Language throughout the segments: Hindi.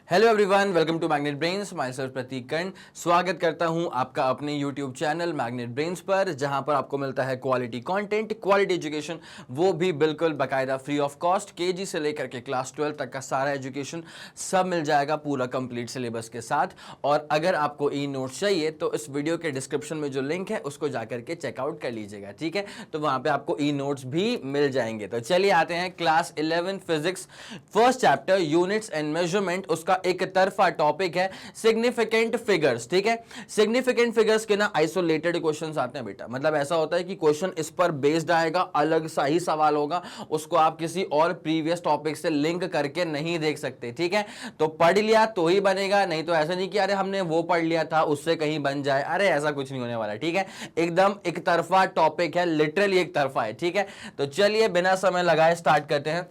Hello everyone, welcome to magnet brains. Myself Prateek Karn स्वागत करता हूं आपका अपने यूट्यूब चैनल मैग्नेट ब्रेन्स पर, जहां पर आपको मिलता है क्वालिटी कंटेंट, क्वालिटी एजुकेशन, वो भी बिल्कुल बाकायदा फ्री ऑफ कॉस्ट। केजी से लेकर के क्लास 12 तक का सारा एजुकेशन सब मिल जाएगा पूरा कंप्लीट सिलेबस के साथ। और अगर आपको ई नोट्स चाहिए तो इस वीडियो के डिस्क्रिप्शन में जो लिंक है उसको जाकर के चेकआउट कर लीजिएगा, ठीक है। तो वहां पर आपको ई नोट्स भी मिल जाएंगे। तो चलिए आते हैं class 11 physics first chapter units and measurement, उसका एक तरफा टॉपिक है सिग्निफिकेंट फिगर्स, ठीक है। सिग्निफिकेंट फिगर्स के ना आइसोलेटेड क्वेश्चंस आते हैं बेटा, मतलब ऐसा होता है कि क्वेश्चन इस पर बेस्ड आएगा, अलग सा ही सवाल होगा, उसको आप किसी और प्रीवियस टॉपिक से लिंक करके नहीं देख सकते, ठीक है। तो पढ़ लिया तो ही बनेगा, नहीं तो ऐसा नहीं कि अरे हमने वो पढ़ लिया था उससे कहीं बन जाए, अरे ऐसा कुछ नहीं होने वाला, ठीक है। एकदम एक तरफा टॉपिक है, लिटरली एक तरफा है, ठीक है। तो चलिए बिना समय लगाए स्टार्ट करते हैं,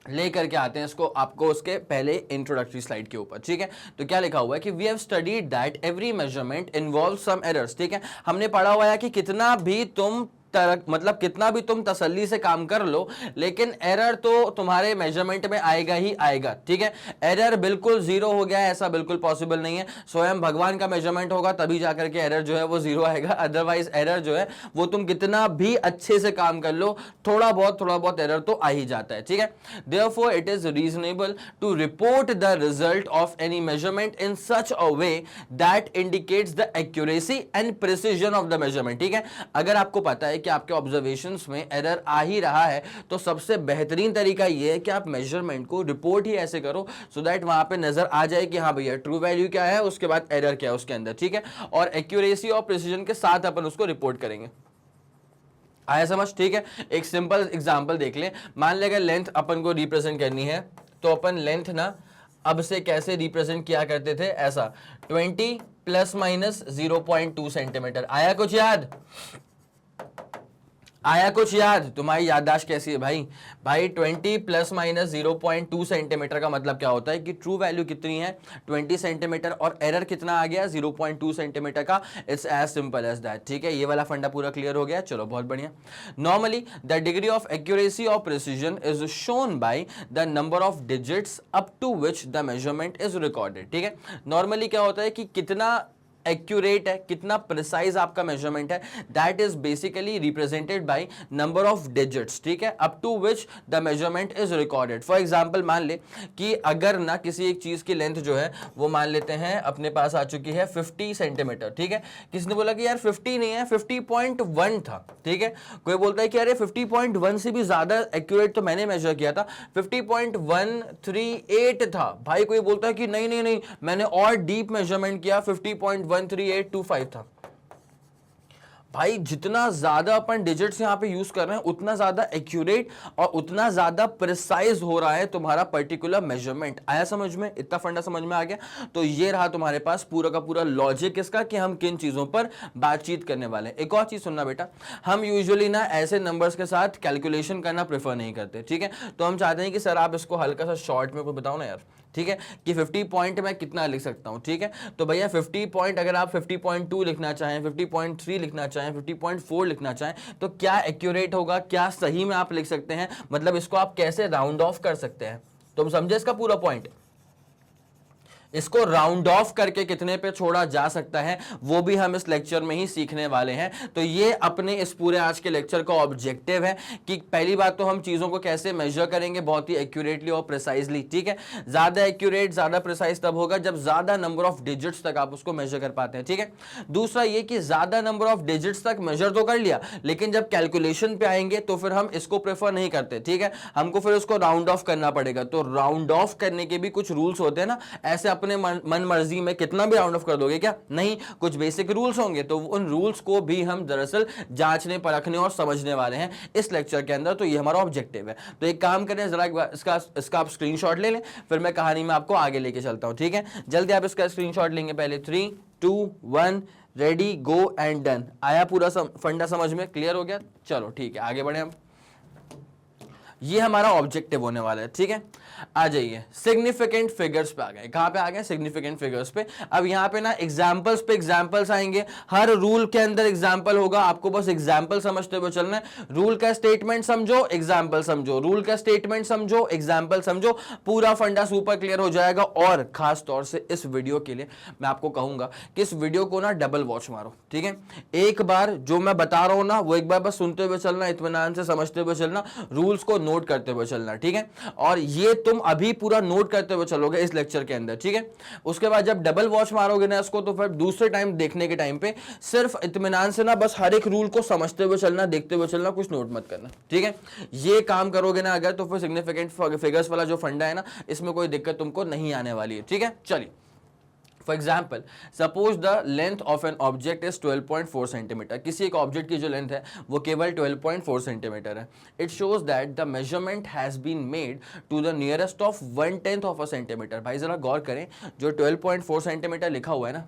लेकर के आते हैं इसको आपको उसके पहले इंट्रोडक्टरी स्लाइड के ऊपर, ठीक है। तो क्या लिखा हुआ है कि we have studied that every measurement involve some errors, ठीक है। हमने पढ़ा हुआ है कि कितना भी तुम मतलब कितना भी तुम तसल्ली से काम कर लो, लेकिन एरर तो तुम्हारे मेजरमेंट में आएगा ही आएगा, ठीक है। एरर बिल्कुल जीरो हो गया है ऐसा बिल्कुल पॉसिबल नहीं है। स्वयं भगवान का मेजरमेंट होगा तभी जाकर के एरर जो है वो जीरो आएगा, अदरवाइज एरर जो है वो तुम कितना भी अच्छे से काम कर लो, थोड़ा बहुत एरर तो आ ही जाता है, ठीक है। Therefore it is reasonable to report the result of any measurement in such a way that indicates the accuracy and precision of the measurement, ठीक है। अगर आपको पता है कि आपके ऑब्जर्वेशंस में एरर आ ही रहा है तो सबसे बेहतरीन तरीका यह है कि आप मेजरमेंट को रिपोर्ट ही ऐसे करो सो दैट वहां पे नजर आ जाए कि हाँ भैया ट्रू वैल्यू क्या है, उसके बाद एरर क्या है उसके अंदर, ठीक है। और एक्यूरेसी और प्रिसीजन के साथ अपन उसको रिपोर्ट करेंगे। आया समझ, ठीक है। एक सिंपल एग्जांपल देख लें। मान लेगा लेंथ अपन को रिप्रेजेंट करनी है, तो अपन लेंथ ना अब से कैसे रिप्रेजेंट किया करते थे, ऐसा 20 प्लस माइनस 0.2 सेंटीमीटर। आया कुछ याद? आया कुछ याद? तुम्हारी याददाश्त कैसी है भाई? भाई 20 प्लस माइनस 0.2 सेंटीमीटर का मतलब क्या होता है कि ट्रू वैल्यू कितनी है 20 सेंटीमीटर और एरर कितना आ गया 0.2 सेंटीमीटर का। It's as simple as that, ठीक है। ये वाला फंडा पूरा क्लियर हो गया, चलो बहुत बढ़िया। Normally the degree of accuracy और precision is shown by the number of digits up to which the measurement is recorded, ठीक है। नॉर्मली क्या होता है कि कितना एक्यूरेट है, कितना प्रिसाइज आपका मेजरमेंट है, that is basically represented by number of digits, ठीक है, up to which the measurement is recorded. For example मान ले कि अगर ना किसी एक चीज की लेंथ जो है वो मान लेते हैं अपने पास आ चुकी है 50 सेंटीमीटर, ठीक है। किसने बोला कि यार 50 नहीं है 50.1 था, ठीक है। कोई बोलता है कि अरे 50.1 से भी ज्यादा एक्यूरेट तो मैंने मेजर किया था 50.138 था। भाई कोई बोलता है कि नहीं मैंने और डीप मेजरमेंट किया 50.13825 था। भाई जितना ज्यादा अपन डिजिट्स यहां पे यूज कर रहे हैं उतना ज्यादा एक्यूरेट और उतना ज्यादा प्रिसाइज हो रहा है तुम्हारा पर्टिकुलर मेजरमेंट। आया समझ में? इतना फंडा समझ में आ गया? तो ये रहा तुम्हारे पास पूरा का पूरा लॉजिक इसका कि हम किन चीजों पर बातचीत करने वाले हैं। एक और चीज सुनना बेटा, हम यूजुअली ना ऐसे नंबर्स के साथ कैलकुलेशन करना प्रेफर नहीं करते, ठीक है। तो हम चाहते हैं कि सर आप इसको हल्का सा शॉर्ट में कोई बताओ ना यार, ठीक है, कि 50 पॉइंट मैं कितना लिख सकता हूं, ठीक है। तो भैया 50 पॉइंट अगर आप 50.2 लिखना चाहें, 50.3 लिखना चाहें, 50.4 लिखना चाहें तो क्या एक्यूरेट होगा, क्या सही में आप लिख सकते हैं, मतलब इसको आप कैसे राउंड ऑफ कर सकते हैं। तुम समझे इसका पूरा पॉइंट? इसको राउंड ऑफ करके कितने पे छोड़ा जा सकता है वो भी हम इस लेक्चर में ही सीखने वाले हैं। तो ये अपने इस पूरे आज के लेक्चर का ऑब्जेक्टिव है कि पहली बात तो हम चीजों को कैसे मेजर करेंगे बहुत ही एक्यूरेटली और प्रिसाइजली, ठीक है। ज्यादा एक्यूरेट ज्यादा प्रिसाइज तब होगा जब ज्यादा नंबर ऑफ डिजिट्स तक आप उसको मेजर कर पाते हैं, ठीक है। दूसरा ये कि ज्यादा नंबर ऑफ डिजिट्स तक मेजर तो कर लिया, लेकिन जब कैलकुलेशन पे आएंगे तो फिर हम इसको प्रेफर नहीं करते, ठीक है। हमको फिर उसको राउंड ऑफ करना पड़ेगा। तो राउंड ऑफ करने के भी कुछ रूल्स होते हैं ना, ऐसे अपने मन मर्जी में कितना भी राउंड ऑफ कर दोगे क्या? नहीं, कुछ बेसिक रूल्स होंगे। तो उन रूल्स को भी हम दरअसल जांचने परखने और समझने वाले हैं इस लेक्चर के अंदर। तो ये हमारा ऑब्जेक्टिव है। तो एक काम करें, जरा इसका आप स्क्रीनशॉट ले लें, फिर मैं कहानी में आपको आगे लेके चलता हूं, ठीक है। जल्दी आप इसका स्क्रीनशॉट लेंगे। पहले 3 2 1 रेडी गो एंड डन। आया पूरा फंडा समझ में? क्लियर हो गया? चलो ठीक है, आगे बढ़े हम। ये हमारा ऑब्जेक्टिव होने वाला है, ठीक है। आ जाइए सिग्निफिकेंट फिगर्स पे आ गए। कहां पे आ गए? सिग्निफिकेंट फिगर्स पे। अब यहां पे ना एग्जांपल्स पे एग्जांपल्स आएंगे, हर रूल के अंदर एग्जांपल होगा, आपको बस एग्जांपल समझते हुए चलना है। रूल का स्टेटमेंट समझो, एग्जांपल समझो, रूल का स्टेटमेंट समझो, एग्जांपल समझो, पूरा फंडा सुपर क्लियर हो जाएगा। और खास तौर से इस वीडियो के लिए मैं आपको कहूंगा कि इस वीडियो को ना डबल वॉच मारो, ठीक है? एक बार जो मैं बता रहा हूं ना वो एक बार बस सुनते हुए चलना, इत्मीनान से समझते हुए चलना, रूल्स को नोट करते हुए चलना, ठीक है? और ये तुम अभी पूरा नोट करते हुए चलोगे इस लेक्चर के अंदर, ठीक है? उसके बाद जब डबल वॉच मारोगे ना इसको, तो फिर दूसरे टाइम देखने के टाइम पे सिर्फ इत्मीनान से ना बस हर एक रूल को समझते हुए चलना, देखते हुए चलना, कुछ नोट मत करना, ठीक है? ये काम करोगे ना अगर, तो फिर सिग्निफिकेंट फिगर्स वाला जो फंडा है ना, इसमें कोई दिक्कत तुमको नहीं आने वाली है, ठीक है? चलिए, for example suppose the length of an object is 12.4 centimetre. किसी एक ऑब्जेक्ट की जो लेंथ है वो केवल 12.4 सेंटीमीटर है। It shows that the measurement has been made to the nearest of 1/10 of a centimetre. भाई जरा गौर करें, जो 12.4 सेंटीमीटर लिखा हुआ है ना,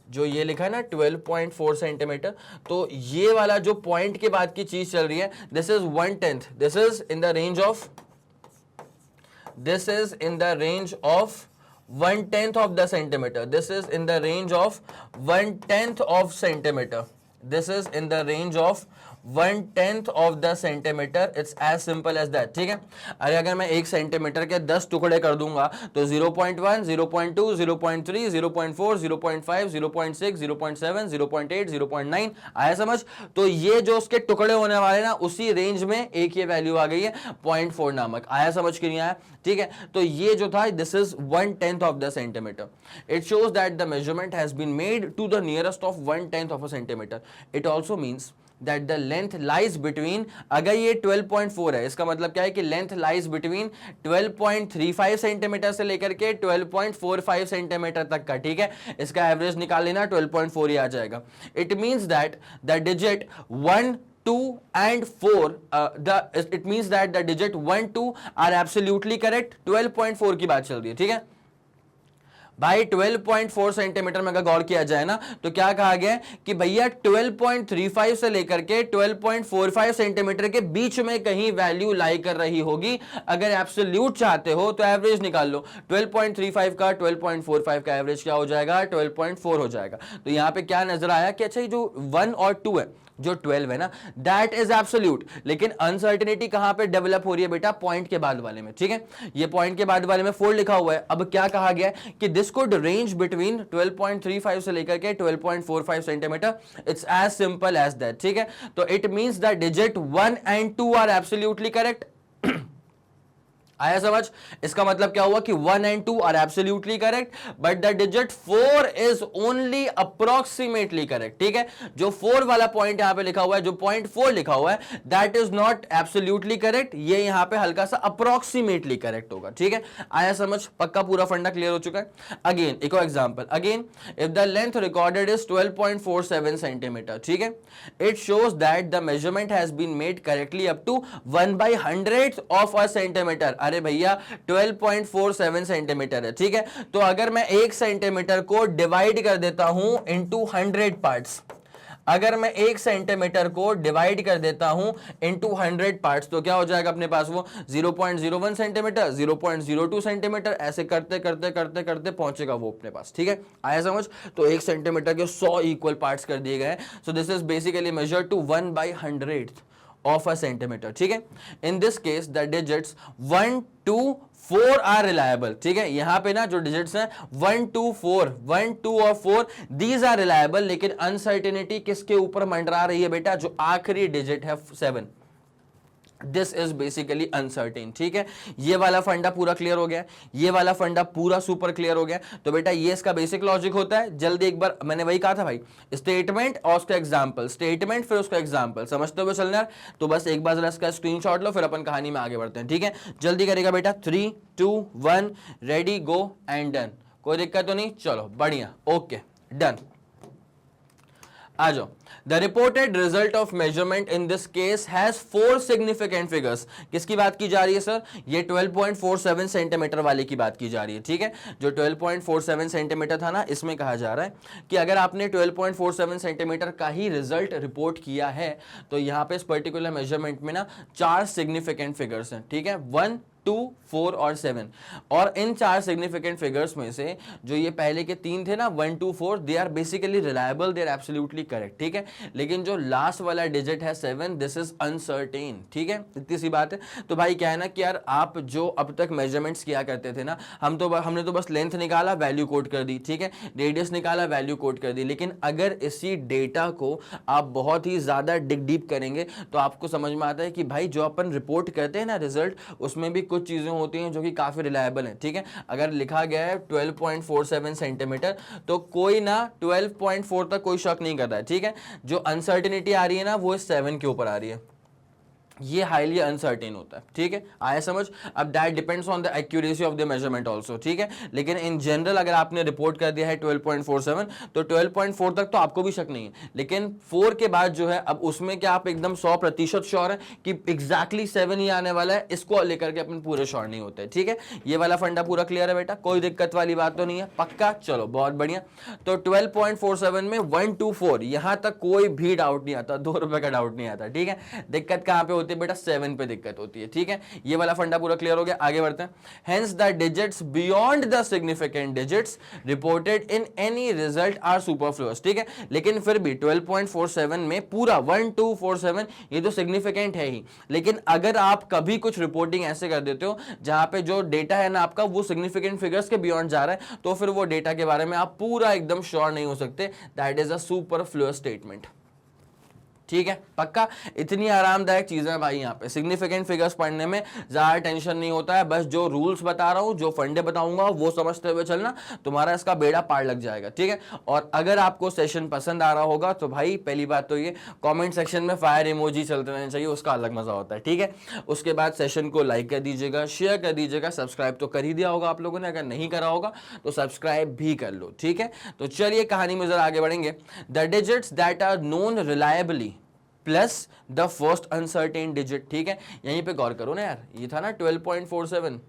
जो ये लिखा है ना 12.4 सेंटीमीटर, तो ये वाला जो पॉइंट के बाद की चीज चल रही है, this is 1/10, this is in the range of 1/10 of the centimeter. This is in the range of 1/10 of centimeter. This is in the range of 1/10 of the centimeter. It's as simple as that. ठीक है? अरे अगर मैं 1 सेंटीमीटर के 10 टुकड़े कर दूंगा तो 0.1, 0.2, 0.3, 0.4, 0.5, 0.6, 0.7, 0.8, 0.9 आया समझ? तो ये जो उसके टुकड़े होने वाले ना, उसी रेंज में एक ये वैल्यू आ गई है 0.4 नामक। आया समझ के नहीं आया? ठीक है? तो ये जो था, this is 1/10 of the centimetre. It shows that the measurement has been made to the nearest of 1/10 of a centimetre. It also means that the length lies between, अगर ये 12.4 है, इसका मतलब क्या है कि लेंथ लाइज बिटवीन 12.35 सेंटीमीटर से लेकर के 12.45 सेंटीमीटर तक का, ठीक है? इसका एवरेज निकाल लेना, 12.4 ही आ जाएगा। It means that the digit 1, 2 and 4, it means that the digit 1, 2 are absolutely correct। 12.4 की बात चल रही है, ठीक है भाई? 12.4 सेंटीमीटर में अगर गौर किया जाए ना, तो क्या कहा गया कि भैया 12.35 से लेकर के 12.45 सेंटीमीटर के बीच में कहीं वैल्यू लाई कर रही होगी। अगर एब्सोल्यूट चाहते हो तो एवरेज निकाल लो, 12.35 का 12.45 का एवरेज क्या हो जाएगा? 12.4 हो जाएगा। तो यहां पे क्या नजर आया कि अच्छा, ये जो 1 और 2 है, जो 12 है ना, दैट इज एब्सोल्यूट। लेकिन अनसर्टेनिटी कहां पे डेवलप हो रही है बेटा? पॉइंट के बाद वाले में, ठीक है? ये पॉइंट के बाद वाले में 4 लिखा हुआ है। अब क्या कहा गया है कि दिस कुड रेंज बिटवीन 12.35 से लेकर के 12.45 centimetre. It's as simple as that, ठीक है? तो it means the digit 1 and 2 are absolutely correct. आया समझ? इसका मतलब क्या हुआ कि 1 and 2 are absolutely correct, but the digit 4 is only approximately correct, ठीक है? जो 4 वाला पॉइंट यहां पे लिखा हुआ है, जो पॉइंट 4 लिखा हुआ है, that is not absolutely correct. ये यहां पे हल्का सा अप्रोक्सीमेटली करेक्ट होगा, ठीक है? आया समझ? पक्का पूरा फंडा क्लियर हो चुका है। अगेन एक और example, again if the length recorded is 12.47 centimetre, ठीक है? It shows that the measurement has been made correctly up to 1/100th of a centimetre. अरे भैया 12.47 सेंटीमीटर है, ठीक है? तो अगर मैं 1 सेंटीमीटर को डिवाइड कर देता हूं इनटू 100 पार्ट्स, अगर मैं 1 सेंटीमीटर को डिवाइड कर देता हूं इनटू 100 पार्ट्स, तो क्या हो जाएगा अपने पास? वो 0.01 सेंटीमीटर, 0.02 सेंटीमीटर, ऐसे करते करते करते करते पहुंचेगा वो अपने पास, ठीक है? आया समझ? तो 1 सेंटीमीटर के 100 इक्वल पार्ट्स कर दिए गए। So this is basically measured to 1/100th of a centimeter, ठीक है? In this case the digits 1, 2, 4 are reliable, ठीक है? यहां पे ना जो डिजिट्स हैं 1, 2, 4, 1, 2 और 4, these are reliable। लेकिन अनसर्टेनिटी किसके ऊपर मंडरा रही है बेटा? जो आखिरी डिजिट है 7, दिस इज बेसिकली अनसर्टेन, ठीक है? ये वाला फंडा पूरा क्लियर हो गया, ये वाला फंडा पूरा सुपर क्लियर हो गया। तो बेटा ये इसका बेसिक लॉजिक होता है। जल्दी एक बार, मैंने वही कहा था भाई, स्टेटमेंट और उसका एग्जांपल, स्टेटमेंट फिर उसका एग्जांपल, समझते हुए चलना है। तो बस एक बार जरा इसका स्क्रीनशॉट लो, फिर अपन कहानी में आगे बढ़ते हैं, ठीक है? जल्दी करेगा बेटा। 3, 2, 1 रेडी, गो एंड डन। कोई दिक्कत तो नहीं? चलो बढ़िया, ओके डन। आ जाओ। The reported result of measurement in this case has 4 significant figures. किसकी बात की जा रही है सर? ये 12.47 सेंटीमीटर वाले की बात की जा रही है, ठीक है। जो 12.47 सेंटीमीटर था ना, इसमें कहा जा रहा है कि अगर आपने 12.47 सेंटीमीटर का ही रिजल्ट रिपोर्ट किया है तो यहां पे इस पर्टिकुलर मेजरमेंट में ना 4 सिग्निफिकेंट फिगर्स हैं, ठीक है, 1, 2, 4 और 7। और इन 4 सिग्निफिकेंट फिगर्स में से जो ये पहले के 3 थे ना, 1, 2, 4, they are basically reliable, they are absolutely correct, ठीक है। लेकिन जो लास्ट वाला डिजिट है 7, दिस इज अनसर्टेन, ठीक है। इतनी सी बात है। तो भाई क्या है ना कि यार आप जो अब तक मेजरमेंट्स किया करते थे ना, हमने तो बस लेंथ निकाला, वैल्यू कोट कर दी, ठीक है, रेडियस निकाला, वैल्यू कोट कर दी। लेकिन अगर इसी डेटा को आप बहुत ही ज्यादा डिग डीप करेंगे तो आपको समझ में आता है कि भाई जो अपन रिपोर्ट करते हैं ना रिजल्ट, उसमें भी कुछ चीजें होती हैं जो कि काफी रिलायबल हैं, ठीक है। अगर लिखा गया है 12.47 सेंटीमीटर तो कोई ना 12.4 तक कोई शक नहीं कर रहा है, ठीक है। जो अनसर्टेनिटी आ रही है ना वो 7 के ऊपर आ रही है, ये हाईली अनसर्टेन होता है, ठीक है। आया समझ? अब that depends on the accuracy of the measurement also, ठीक है। लेकिन इन जनरल अगर आपने रिपोर्ट कर दिया है 12.47 तो 12.4 तक तो आपको भी शक नहीं है। लेकिन 4 के बाद जो है, अब उसमें क्या आप एकदम 100% श्योर है कि एग्जैक्टली 7 ही आने वाला है? इसको लेकर के अपन पूरे श्योर नहीं होते, ठीक है। ये वाला फंडा पूरा क्लियर है बेटा? कोई दिक्कत वाली बात तो नहीं है? पक्का? चलो बहुत बढ़िया। तो 12.47 में 1 to 4 यहां तक कोई भी डाउट नहीं आता, 2 रुपए का डाउट नहीं आता, ठीक है। दिक्कत कहां पे होती है बेटा? 7 पे दिक्कत होती है, ठीक है। ये वाला फंडा पूरा क्लियर हो गया, आगे बढ़ते हैं। Hence the digits beyond the significant digits reported in any result are superfluous, ठीक है। लेकिन फिर भी 12.47 में पूरा 1, 2, 4, 7 ये तो सिग्निफिकेंट है ही। लेकिन अगर आप कभी कुछ रिपोर्टिंग ऐसे कर देते हो जहां पे जो डेटा है ना आपका वो सिग्निफिकेंट फिगर्स के बियॉन्ड जा रहा है, तो फिर वो डेटा के बारे में आप पूरा एकदम श्योर नहीं हो सकते। That is a superfluous statement, ठीक है। पक्का? इतनी आरामदायक चीजें भाई यहाँ पे सिग्निफिकेंट फिगर्स पढ़ने में ज्यादा टेंशन नहीं होता है। बस जो रूल्स बता रहा हूं, जो फंडे बताऊंगा वो समझते हुए चलना, तुम्हारा इसका बेड़ा पार लग जाएगा, ठीक है। और अगर आपको सेशन पसंद आ रहा होगा तो भाई पहली बात तो ये कमेंट सेक्शन में फायर इमोजी चलते रहने चाहिए, उसका अलग मजा होता है, ठीक है। उसके बाद सेशन को लाइक कर दीजिएगा, शेयर कर दीजिएगा, सब्सक्राइब तो कर ही दिया होगा आप लोगों ने, अगर नहीं करा होगा तो सब्सक्राइब भी कर लो, ठीक है। तो चलिए कहानी में जरा आगे बढ़ेंगे। The digits that are known reliably plus the first uncertain digit, ठीक है। यहीं पे गौर करो ना यार, ये था ना 12.47,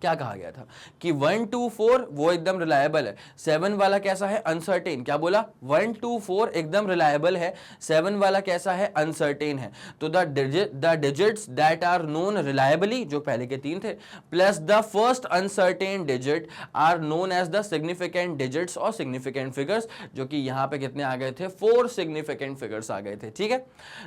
क्या कहा गया था कि 1, 2, 4 वो एकदम रिलायबल है, 7 वाला कैसा है? अनसर्टेन। क्या बोला? 1, 2, 4 एकदम रिलायबल है, 7 वाला कैसा है? अनसर्टेन है। तो the digits that are known reliably, जो पहले के 3 थे, plus the first uncertain digit are known as the significant digits और सिग्निफिकेंट फिगर्स, जो कि यहां पे कितने आ गए थे? 4 सिग्निफिकेंट फिगर्स आ गए थे, ठीक है।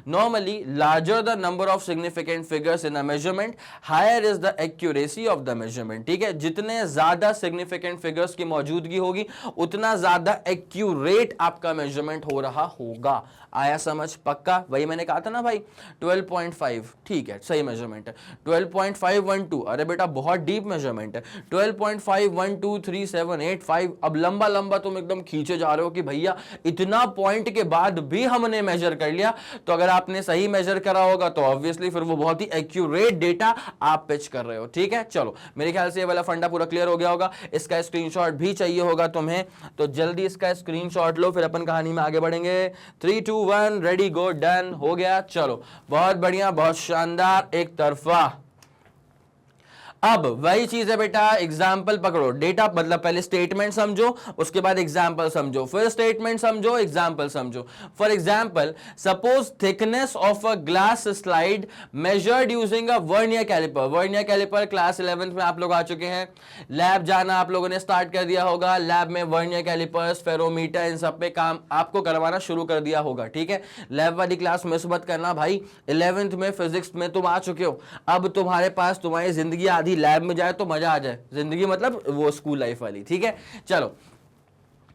Normally larger the number of significant figures in a measurement, higher is the accuracy of the measurement, ठीक है। जितने ज्यादा सिग्निफिकेंट फिगर्स की मौजूदगी होगी उतना ज्यादा एक्यूरेट आपका मेजरमेंट हो रहा होगा। आया समझ? पक्का? वही मैंने कहा था ना भाई 12.5 ठीक है, सही मेजरमेंट है। 12.512 अरे बेटा बहुत डीप मेजरमेंट है। 12.5 1 2 3 7 8 5 अब लंबा लंबा तुम एकदम खींचे जा रहे हो कि भैया इतना पॉइंट के बाद भी हमने मेजर कर लिया। तो अगर आपने सही मेजर करा होगा तो ऑब्वियसली फिर वो बहुत ही एक्यूरेट डेटा आप पिच कर रहे हो, ठीक है। चलो मेरे ख्याल से ये वाला फंडा पूरा क्लियर हो गया होगा। इसका स्क्रीनशॉट भी चाहिए होगा तुम्हें तो जल्दी इसका स्क्रीनशॉट लो, फिर अपन कहानी में आगे बढ़ेंगे। 3 2 1 रेडी गो डन हो गया। चलो बहुत बढ़िया, बहुत शानदार, एक तरफा। अब वही चीज है बेटा, एग्जाम्पल पकड़ो। डेटा मतलब पहले स्टेटमेंट समझो, उसके बाद एग्जाम्पल समझो, फिर स्टेटमेंट समझो, एग्जाम्पल समझो। For example suppose thickness of a glass slide measured using a vernier calliper. Vernier calliper class 11th में आप लोग आ चुके हैं, लैब जाना आप लोगों ने स्टार्ट कर दिया होगा। लैब में वर्नियर कैलिपर्स, फेरोमीटर, इन सब पे काम आपको करवाना शुरू कर दिया होगा, ठीक है। लैब वाली क्लास मिस मत करना भाई। 11th में फिजिक्स में तुम आ चुके हो, अब तुम्हारे पास तुम्हारी जिंदगी आधी लैब में जाए तो मजा आ जाए। जिंदगी मतलब वो स्कूल लाइफ वाली, ठीक है। चलो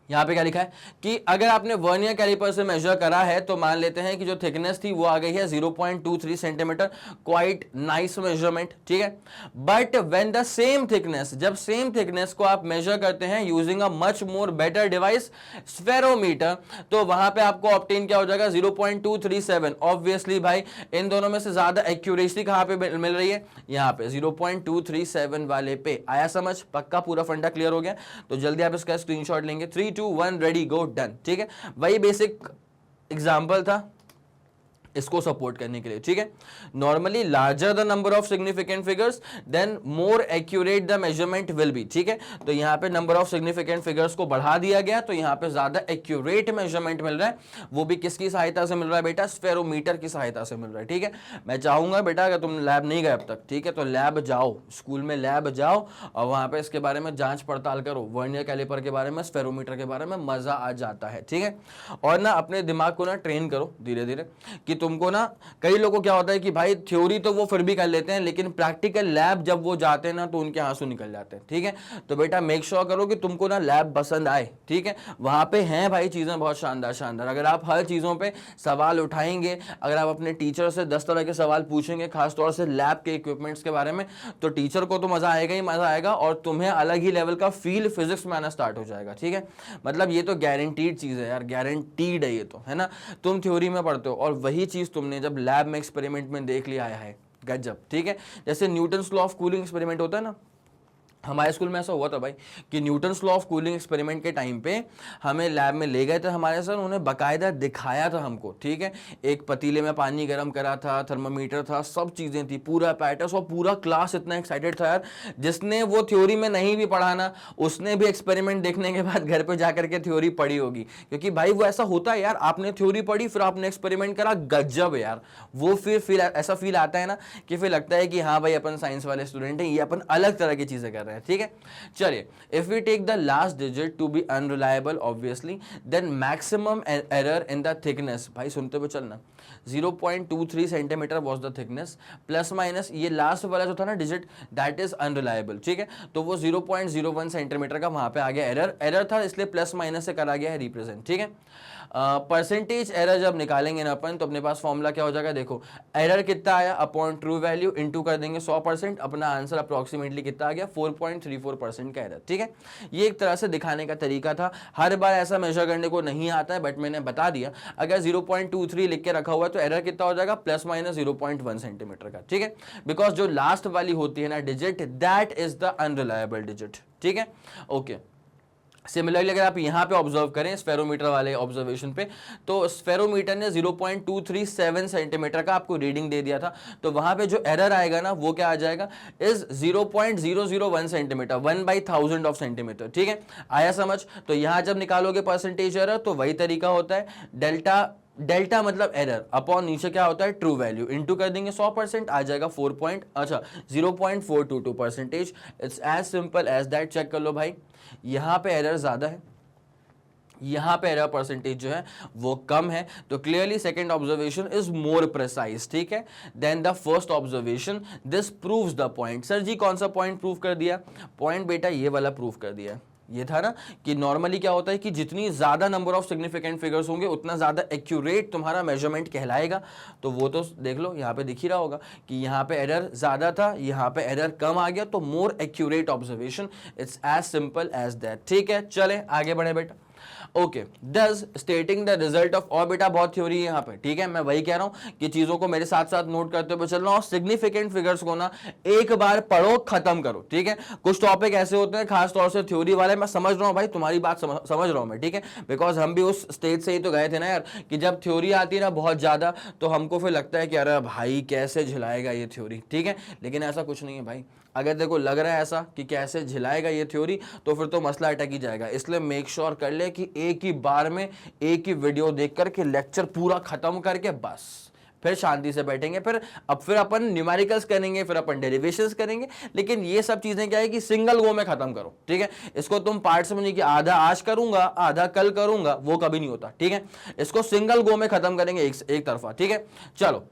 यहां पे क्या लिखा है कि अगर आपने वर्नियर कैलिपर से मेजर करा है तो मान लेते हैं कि जो थिकनेस थी वो आ गई है 0.23 सेंटीमीटर। क्वाइट नाइस मेजरमेंट, ठीक है। But when the same thickness, जब सेम थिकनेस को आप मेजर करते हैं using a much more better device spherometer, तो वहां पे आपको ऑब्टेन क्या हो जाएगा? 0.237। ऑब्वियसली भाई इन दोनों में से ज्यादा एक्यूरेसी कहां पे मिल रही है? यहां पे 0.237 वाले पे। आया समझ? पक्का पूरा फंडा क्लियर हो गया। तो जल्दी आप इसका स्क्रीनशॉट लेंगे। 3 2 1 रेडी गो डन, ठीक है। वही बेसिक एग्जाम्पल था इसको सपोर्ट करने के लिए, ठीक है। Normally larger the number of significant figures then more accurate the measurement will be, ठीक है। तो यहाँ पे नंबर ऑफ सिग्निफिकेंट फिगर्स को बढ़ा दिया गया तो यहाँ पे ज्यादा एक्यूरेट मेजरमेंट मिल रहा है। वो भी किसकी सहायता से मिल रहा है बेटा? स्फेरोमीटर की सहायता से मिल रहा है, ठीक है। मैं चाहूंगा बेटा अगर तुम लैब नहीं गए अब तक, ठीक है, तो लैब जाओ, स्कूल में लैब जाओ और वहां पे इसके बारे में जांच पड़ताल करो, वर्नियर कैलिपर के बारे में, स्फेरोमीटर के बारे में, मजा आ जाता है, ठीक है। और ना अपने दिमाग को ना ट्रेन करो धीरे धीरे कि तुमको ना, कई लोगों को क्या होता है कि भाई थ्योरी तो वो फिर भी कर लेते हैं लेकिन प्रैक्टिकल लैब जब वो जाते हैं ना तो उनके आंसू निकल जाते हैं, ठीक है। तो बेटा मेक श्योर करो कि तुमको ना लैब पसंद आए, ठीक है। वहां पे हैं भाई चीजें बहुत शानदार शानदार, अगर आप हर चीजों पे सवाल उठाएंगे, अगर आप अपने टीचर से 10 तरह के सवाल पूछेंगे खासतौर से लैब के इक्विपमेंट्स के बारे में, तो टीचर को तो मजा आएगा ही मजा आएगा और तुम्हें अलग ही लेवल का फील फिजिक्स में आना स्टार्ट हो जाएगा, ठीक है। मतलब ये तो गारंटीड चीज है यार, गारंटीड है ये तो, है ना। तुम थ्योरी में पढ़ते हो और वही चीज तुमने जब लैब में एक्सपेरिमेंट में देख लिया है, गजब, ठीक है। जैसे Newton's law of cooling experiment होता है ना, हमारे स्कूल में ऐसा हुआ था भाई कि Newton's law of cooling experiment के टाइम पे हमें लैब में ले गए थे हमारे सर, उन्होंने बाकायदा दिखाया था हमको, ठीक है। एक पतीले में पानी गर्म करा था, थर्मामीटर था, सब चीजें थी, पूरा पैटर्स, और पूरा क्लास इतना एक्साइटेड था यार। जिसने वो थ्योरी में नहीं भी पढ़ा ना, उसने भी एक्सपेरिमेंट देखने के बाद घर पे जाकर के थ्योरी पढ़ी होगी, क्योंकि भाई वो ऐसा होता है यार, आपने थ्योरी पढ़ी फिर आपने एक्सपेरिमेंट करा, गजब यार। वो फिर फील ऐसा फील आता है ना कि फिर लगता है कि हाँ भाई अपन साइंस वाले स्टूडेंट हैं, ये अपन अलग तरह की चीजें कर रहे हैं, ठीक है। चलिए, if we take the last digit to be unreliable obviously, then maximum error in the thickness, भाई सुनते हुए चलना, 0.23 centimetre was the thickness, plus minus ये लास्ट वाला जो था ना डिजिट, दैट इज अनरिलायबल, ठीक है। तो वो 0.01 सेंटीमीटर का वहां पे आ गया एरर था, इसलिए प्लस माइनस से करा गया है रिप्रेजेंट, ठीक है। परसेंटेज एरर जब निकालेंगे ना अपन तो अपने पास फॉर्मूला क्या हो जाएगा, देखो एरर कितना आया अपॉन ट्रू वैल्यू इनटू कर देंगे 100%, अपना आंसर अप्रोक्सीमेटली कितना आ गया 4.34% का एरर, ठीक है। ये एक तरह से दिखाने का तरीका था, हर बार ऐसा मेजर करने को नहीं आता है बट मैंने बता दिया। अगर 0.23 लिख के रखा हुआ है तो एरर कितना हो जाएगा, प्लस माइनस 0.1 सेंटीमीटर का, ठीक है। बिकॉज जो लास्ट वाली होती है ना digit, that is the unreliable digit, ठीक है, ओके। सिमिलरली अगर आप यहाँ पे ऑब्जर्व करें स्फेरोमीटर वाले ऑब्जर्वेशन पे, तो स्फेरोमीटर ने 0.237 सेंटीमीटर का आपको रीडिंग दे दिया था, तो वहां पे जो एरर आएगा ना वो क्या आ जाएगा, इज 0.001 सेंटीमीटर, 1/1000 ऑफ सेंटीमीटर, ठीक है। आया समझ? तो यहां जब निकालोगे परसेंटेज एरर तो वही तरीका होता है, डेल्टा मतलब एरर अपॉन नीचे क्या होता है ट्रू वैल्यू, इनटू कर देंगे 100%, आ जाएगा 0.42%। It's as simple as that. Check कर लो भाई, यहां पे एरर ज्यादा है, यहां पे एरर परसेंटेज जो है वो कम है, तो clearly second observation is more precise, ठीक है, then the first observation. This proves the point. Sir ji कौन सा पॉइंट प्रूव कर दिया? पॉइंट बेटा ये वाला प्रूव कर दिया, ये था ना कि नॉर्मली क्या होता है कि जितनी ज्यादा नंबर ऑफ सिग्निफिकेंट फिगर्स होंगे उतना ज्यादा एक्यूरेट तुम्हारा मेजरमेंट कहलाएगा। तो वो तो देख लो यहाँ पे दिख ही रहा होगा कि यहाँ पे एरर ज्यादा था, यहाँ पे एरर कम आ गया, तो more accurate observation. It's as simple as that, ठीक है। चले आगे बढ़े बेटा। Okay, does stating the result of, और बेटा बहुत थ्योरी है यहाँ पे, ठीक है। मैं वही कह रहा हूं कि चीजों को मेरे साथ साथ नोट करते हुए चल रहा हूं। सिग्निफिकेंट फिगर्स को ना एक बार पढ़ो खत्म करो, ठीक है। कुछ टॉपिक ऐसे होते हैं खास तौर से थ्योरी वाले, मैं समझ रहा हूं भाई तुम्हारी बात समझ रहा हूं मैं, ठीक है। बिकॉज हम भी उस स्टेज से ही तो गए थे ना यार कि जब थ्योरी आती है ना बहुत ज्यादा तो हमको फिर लगता है कि अरे भाई कैसे झिलाएगा ये थ्योरी, ठीक है। लेकिन ऐसा कुछ नहीं है भाई, अगर देखो लग रहा है ऐसा कि कैसे झिलाएगा ये थ्योरी तो फिर तो मसला अटक ही जाएगा। इसलिए मेक श्योर कर ले कि एक ही बार में एक ही वीडियो देख करके लेक्चर पूरा खत्म करके बस फिर शांति से बैठेंगे। फिर अपन न्यूमेरिकल्स करेंगे, फिर अपन डेरिवेशंस करेंगे, लेकिन ये सब चीजें क्या है कि सिंगल गो में खत्म करो, ठीक है। इसको तुम पार्ट समझिए कि आधा आज करूंगा आधा कल करूंगा, वो कभी नहीं होता, ठीक है। इसको सिंगल गो में खत्म करेंगे एक तरफा, ठीक है। चलो,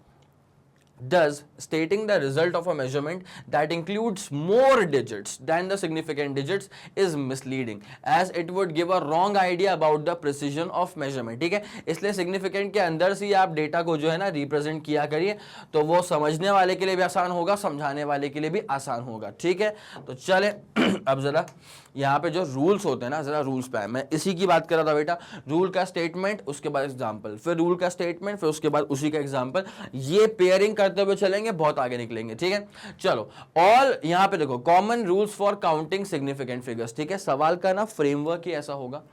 does stating the result of a measurement that includes more digits than the significant digits is misleading as it would give a wrong idea about the precision of measurement, ठीक है। इसलिए significant के अंदर से आप डेटा को जो है ना रिप्रेजेंट किया करिए, तो वो समझने वाले के लिए भी आसान होगा, समझाने वाले के लिए भी आसान होगा, ठीक है। तो चले अब जरा यहाँ पे जो रूल्स होते हैं ना, जरा रूल्स पे मैं इसी की बात कर रहा था बेटा। रूल का स्टेटमेंट, उसके बाद एग्जाम्पल, फिर रूल का स्टेटमेंट, फिर उसके बाद उसी का एग्जाम्पल, ये पेयरिंग करते हुए चलेंगे, बहुत आगे निकलेंगे। ठीक है, चलो। ऑल यहाँ पे देखो, common rules for counting significant figures. ठीक है, सवाल का ना फ्रेमवर्क ही ऐसा होगा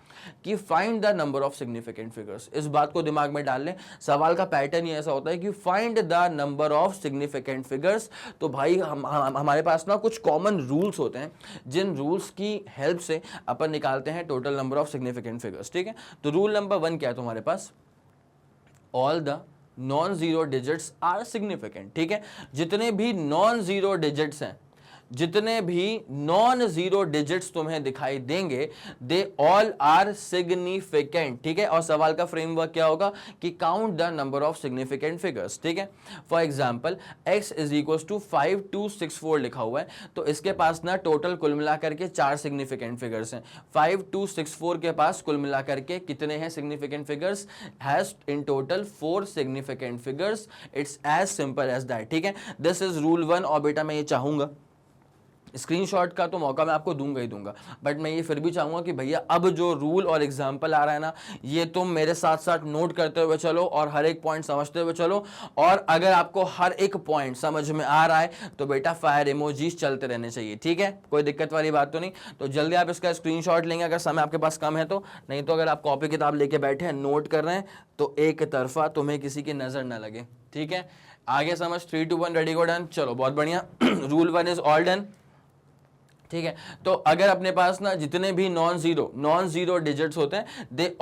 कि find the number of significant figures. इस बात को दिमाग में डाल लें, सवाल का पैटर्न ही ऐसा होता है कि find the number of significant figures. तो भाई हमारे पास ना कुछ कॉमन रूल्स होते हैं, जिन रूल्स की हेल्प से अपन निकालते हैं total number of significant figures. ठीक है, तो रूल नंबर 1 क्या है तुम्हारे पास? All the non zero digits are significant. ठीक है, जितने भी नॉन जीरो डिजिट्स हैं, जितने भी नॉन जीरो डिजिट्स तुम्हें दिखाई देंगे, दे ऑल आर सिग्निफिकेंट। ठीक है, और सवाल का फ्रेमवर्क क्या होगा कि count the number of significant figures. ठीक है, for example x is equal to 5264 लिखा हुआ है, तो इसके पास ना टोटल कुल मिलाकर के 4 सिग्निफिकेंट फिगर्स हैं। 5264 के पास कुल मिलाकर के कितने हैं significant figures? Has in total 4 significant figures. It's as simple as that. ठीक है, दिस इज रूल 1। और बेटा मैं ये चाहूंगा, स्क्रीनशॉट का तो मौका मैं आपको दूंगा ही दूंगा, बट मैं ये फिर भी चाहूंगा कि भैया अब जो रूल और एग्जाम्पल आ रहा है ना, ये तुम मेरे साथ साथ नोट करते हुए चलो और हर एक पॉइंट समझते हुए चलो। और अगर आपको हर एक पॉइंट समझ में आ रहा है तो बेटा फायर इमोजीज चलते रहने चाहिए। ठीक है, कोई दिक्कत वाली बात तो नहीं। तो जल्दी आप इसका स्क्रीनशॉट लेंगे अगर समय आपके पास कम है तो, नहीं तो अगर आप कॉपी किताब लेके बैठे हैं नोट कर रहे हैं तो एक तरफा तुम्हें किसी की नजर ना लगे। ठीक है, आगे समझ। 3 2 1 रेडी गो डन। चलो बहुत बढ़िया। Rule 1 is all done. ठीक है, तो अगर अपने पास ना जितने भी नॉन जीरो डिजिट्स होते हैं, they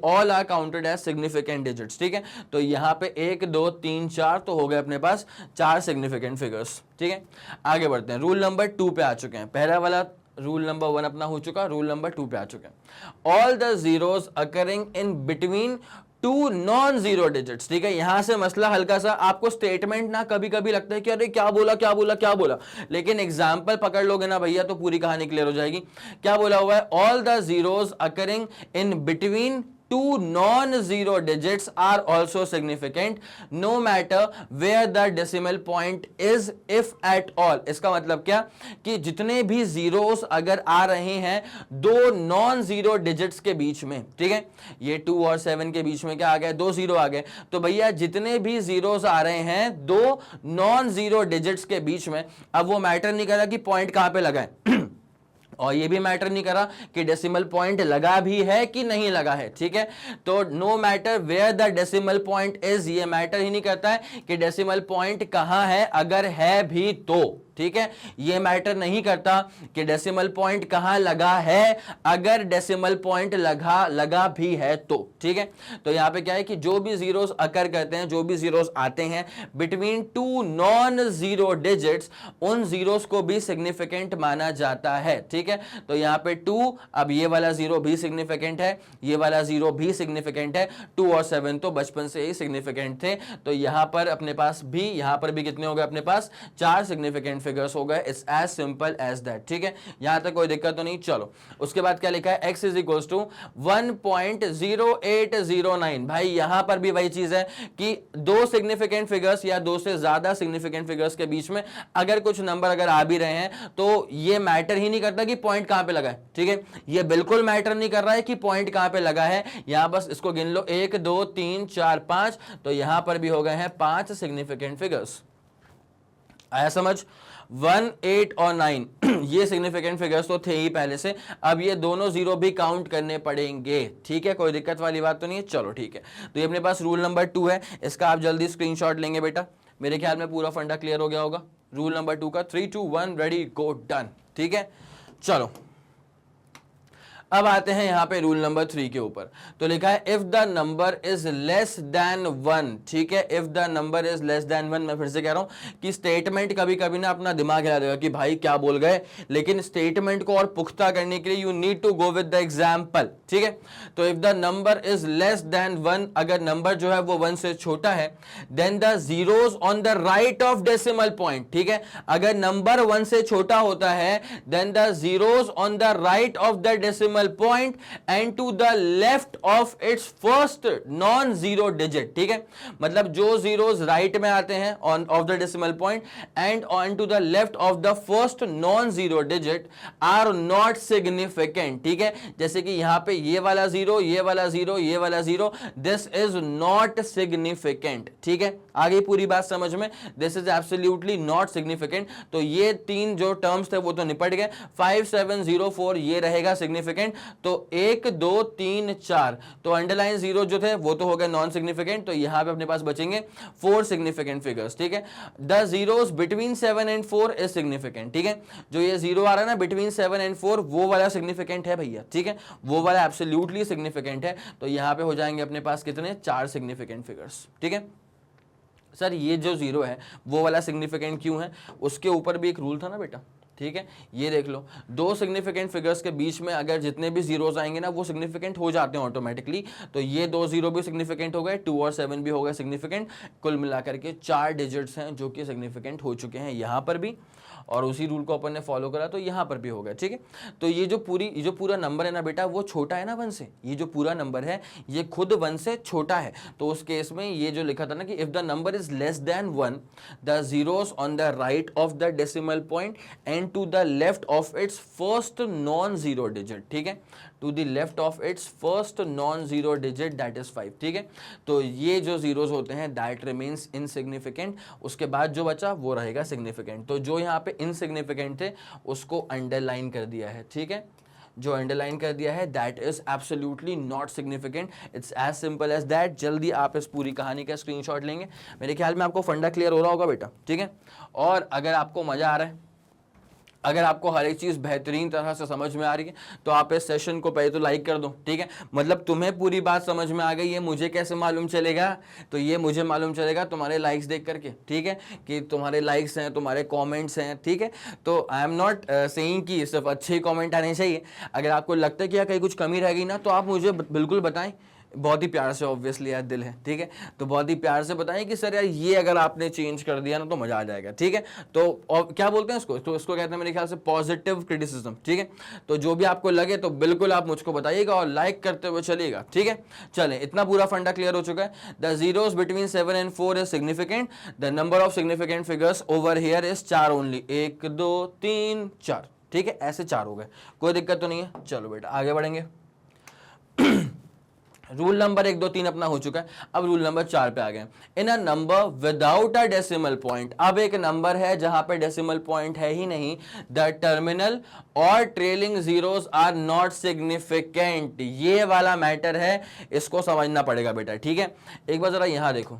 all are counted as significant digits. ठीक है, तो यहाँ पे 1 2 3 4 तो हो गए अपने पास 4 सिग्निफिकेंट फिगर्स। ठीक है, आगे बढ़ते हैं। रूल नंबर 2 पे आ चुके हैं। पहला वाला रूल नंबर 1 अपना हो चुका, रूल नंबर 2 पे आ चुके हैं। All the zeros occurring in between 2 non zero digits. ठीक है, यहां से मसला हल्का सा, आपको स्टेटमेंट ना कभी कभी लगता है कि अरे क्या बोला क्या बोला क्या बोला, लेकिन एग्जाम्पल पकड़ लोगे ना भैया तो पूरी कहानी क्लियर हो जाएगी। क्या बोला हुआ है? All the zeros occurring in between 2 non-zero digits are also significant no matter where the decimal point is if at all। इसका मतलब क्या कि जितने भी जीरोस अगर आ रहे हैं 2 नॉन जीरो डिजिट्स के बीच में, ठीक है, ये 2 और 7 के बीच में क्या आ गया? 2 जीरो आ गए। तो भैया जितने भी जीरोस आ रहे हैं 2 नॉन जीरो डिजिट्स के बीच में, अब वो मैटर नहीं कर रहा कि पॉइंट कहां पे लगा है और ये भी मैटर नहीं करा कि डेसिमल पॉइंट लगा भी है कि नहीं लगा है। ठीक है, तो no matter where the decimal point is, ये मैटर ही नहीं करता है कि डेसिमल पॉइंट कहां है, अगर है भी तो। ठीक है, ये मैटर नहीं करता कि डेसिमल पॉइंट कहां लगा है, अगर डेसिमल पॉइंट लगा भी है तो। ठीक है, तो यहां पे क्या है कि जो भी जीरोस अकर करते हैं, जो भी जीरोस आते हैं बिटवीन 2 नॉन जीरो डिजिट्स, उन जीरोस को भी सिग्निफिकेंट माना जाता है। ठीक है, तो यहां पे 2, अब ये वाला जीरो भी सिग्निफिकेंट है, ये वाला जीरो भी सिग्निफिकेंट है। 2 और 7 तो बचपन से ही सिग्निफिकेंट थे, तो यहां पर अपने पास भी, यहां पर भी कितने हो गए अपने पास? 4 सिग्निफिकेंट फिगर्स हो गए। It's as simple as that. ठीक है, यहां तक कोई दिक्कत तो नहीं। चलो उसके बाद क्या लिखा है? x is equal to 1.0809। भाई यहां पर भी वही चीज है कि 2 सिग्निफिकेंट फिगर्स या 2 से ज्यादा सिग्निफिकेंट फिगर्स के बीच में अगर कुछ नंबर अगर आ भी रहे हैं तो ये मैटर ही नहीं करता कि पॉइंट कहां पे लगा है। ठीक है, ये बिल्कुल मैटर नहीं कर रहा है कि पॉइंट कहां पे लगा है। यहां बस इसको गिन लो, 1 2 3 4 5, तो यहां पर भी हो गए हैं 5 सिग्निफिकेंट फिगर्स। आया समझ? 1 8 और 9 ये सिग्निफिकेंट फिगर्स तो थे ही पहले से, अब ये दोनों जीरो भी काउंट करने पड़ेंगे। ठीक है, कोई दिक्कत वाली बात तो नहीं है। चलो ठीक है, तो ये अपने पास रूल नंबर 2 है, इसका आप जल्दी स्क्रीनशॉट लेंगे बेटा। मेरे ख्याल में पूरा फंडा क्लियर हो गया होगा रूल नंबर 2 का। 3 2 1 रेडी गो डन। ठीक है, चलो अब आते हैं यहां पे रूल नंबर 3 के ऊपर। तो लिखा है if the number is less than 1। ठीक है, if the number is less than 1। मैं फिर से कह रहा हूं कि स्टेटमेंट कभी कभी ना अपना दिमाग हिला देगा कि भाई क्या बोल गए, लेकिन स्टेटमेंट को और पुख्ता करने के लिए you need to go with the example. ठीक है, तो if the number is less than 1, अगर नंबर जो है वो 1 से छोटा है, then the zeros on the right of decimal point. ठीक है, अगर नंबर 1 से छोटा होता है then the zeros on the right of the decimal decimal point and to the left of its first non zero digit, ठीक है, मतलब जो जीरोस राइट में आते हैं on of the decimal point and on to the left of the first non zero digit are not significant, ठीक है, जैसे कि यहां पे ये वाला जीरो, ये वाला जीरो, ये वाला zero, this is not significant, ठीक है, आगे पूरी बात समझ में, this is absolutely not significant. तो ये तीन जो टर्म्स थे वो तो निपट गए, 5704 ये रहेगा सिग्निफिकेंट, तो 1 2 3 4, तो अंडरलाइन जीरो जो थे वो तो हो गए नॉन सिग्निफिकेंट, तो यहां पे अपने पास बचेंगे 4 सिग्निफिकेंट फिगर्स, ठीक है। The zeros between 7 and 4 is significant, ठीक है, जो ये जीरो आ रहा है ना बिटवीन 7 एंड 4 वो वाला सिग्निफिकेंट है भैया, ठीक है, वो वाला एब्सोल्युटली सिग्निफिकेंट है, तो यहां पे हो जाएंगे अपने पास कितने, 4 सिग्निफिकेंट फिगर्स, ठीक है। सर ये जो जीरो है वो वाला सिग्निफिकेंट क्यों है, उसके ऊपर भी एक रूल था ना बेटा, ठीक है, ये देख लो, दो सिग्निफिकेंट फिगर्स के बीच में अगर जितने भी जीरोस आएंगे ना वो सिग्निफिकेंट हो जाते हैं ऑटोमेटिकली, तो ये दो जीरो भी सिग्निफिकेंट हो गए, 2 और 7 भी हो गए सिग्निफिकेंट, कुल मिलाकर के 4 डिजिट्स हैं जो कि सिग्निफिकेंट हो चुके हैं यहां पर भी, और उसी रूल को अपन ने फॉलो करा तो यहां पर भी हो गया, ठीक है। तो ये जो पूरा नंबर है ना बेटा वो छोटा है ना 1 से, ये जो पूरा नंबर है ये खुद 1 से छोटा है, तो उस केस में ये जो लिखा था ना कि if the number is less than 1 the zeros on the right of the decimal point and to the left of its first non zero digit, ठीक है, to the left of its first non zero digit that is 5, ठीक है, तो ये जो जीरोस होते हैं दैट रिमेन्स इनसिग्निफिकेंट, उसके बाद जो बचा वो रहेगा सिग्निफिकेंट, तो जो यहाँ पे इनसिग्निफिकेंट थे उसको अंडरलाइन कर दिया है, ठीक है, जो अंडरलाइन कर दिया है that is absolutely not significant, it's as simple as that. जल्दी आप इस पूरी कहानी का स्क्रीनशॉट लेंगे, मेरे ख्याल में आपको फंडा क्लियर हो रहा होगा बेटा, ठीक है, और अगर आपको मजा आ रहा है, अगर आपको हर एक चीज़ बेहतरीन तरह से समझ में आ रही है तो आप इस सेशन को पहले तो लाइक कर दो, ठीक है, मतलब तुम्हें पूरी बात समझ में आ गई है, मुझे कैसे मालूम चलेगा, तो ये मुझे मालूम चलेगा तुम्हारे लाइक्स देख करके, ठीक है, कि तुम्हारे लाइक्स हैं, तुम्हारे कमेंट्स हैं, ठीक है, तो आई एम नॉट सेइंग कि सिर्फ अच्छे कमेंट आने चाहिए, अगर आपको लगता है कि कहीं कुछ कमी रह गई ना तो आप मुझे बिल्कुल बताएं, बहुत ही प्यार से, ऑब्वियसली यार दिल है, ठीक है, तो बहुत ही प्यार से बताएं कि सर यार ये अगर आपने चेंज कर दिया ना तो मजा आ जाएगा, ठीक है, तो और क्या बोलते हैं इसको, तो इसको कहते हैं मेरे ख्याल से पॉजिटिव क्रिटिसिज्म, ठीक है, तो जो भी आपको लगे तो बिल्कुल आप मुझको बताइएगा और लाइक करते हुए चलिएगा, ठीक है। चलें, इतना पूरा फंडा क्लियर हो चुका है, the zeros between 7 and 4 is significant, the number of significant figures over here is 4 only, 1 2 3 4, ठीक है, ऐसे 4 हो गए, कोई दिक्कत तो नहीं है। चलो बेटा आगे बढ़ेंगे। रूल नंबर 1 2 3 अपना हो चुका है, अब रूल नंबर 4 पे आ गए। In a number without a decimal point, अब एक नंबर है जहां पे डेसिमल पॉइंट है ही नहीं, द टर्मिनल और trailing zeros are not significant, ये वाला मैटर है, इसको समझना पड़ेगा बेटा, ठीक है। एक बार जरा यहां देखो,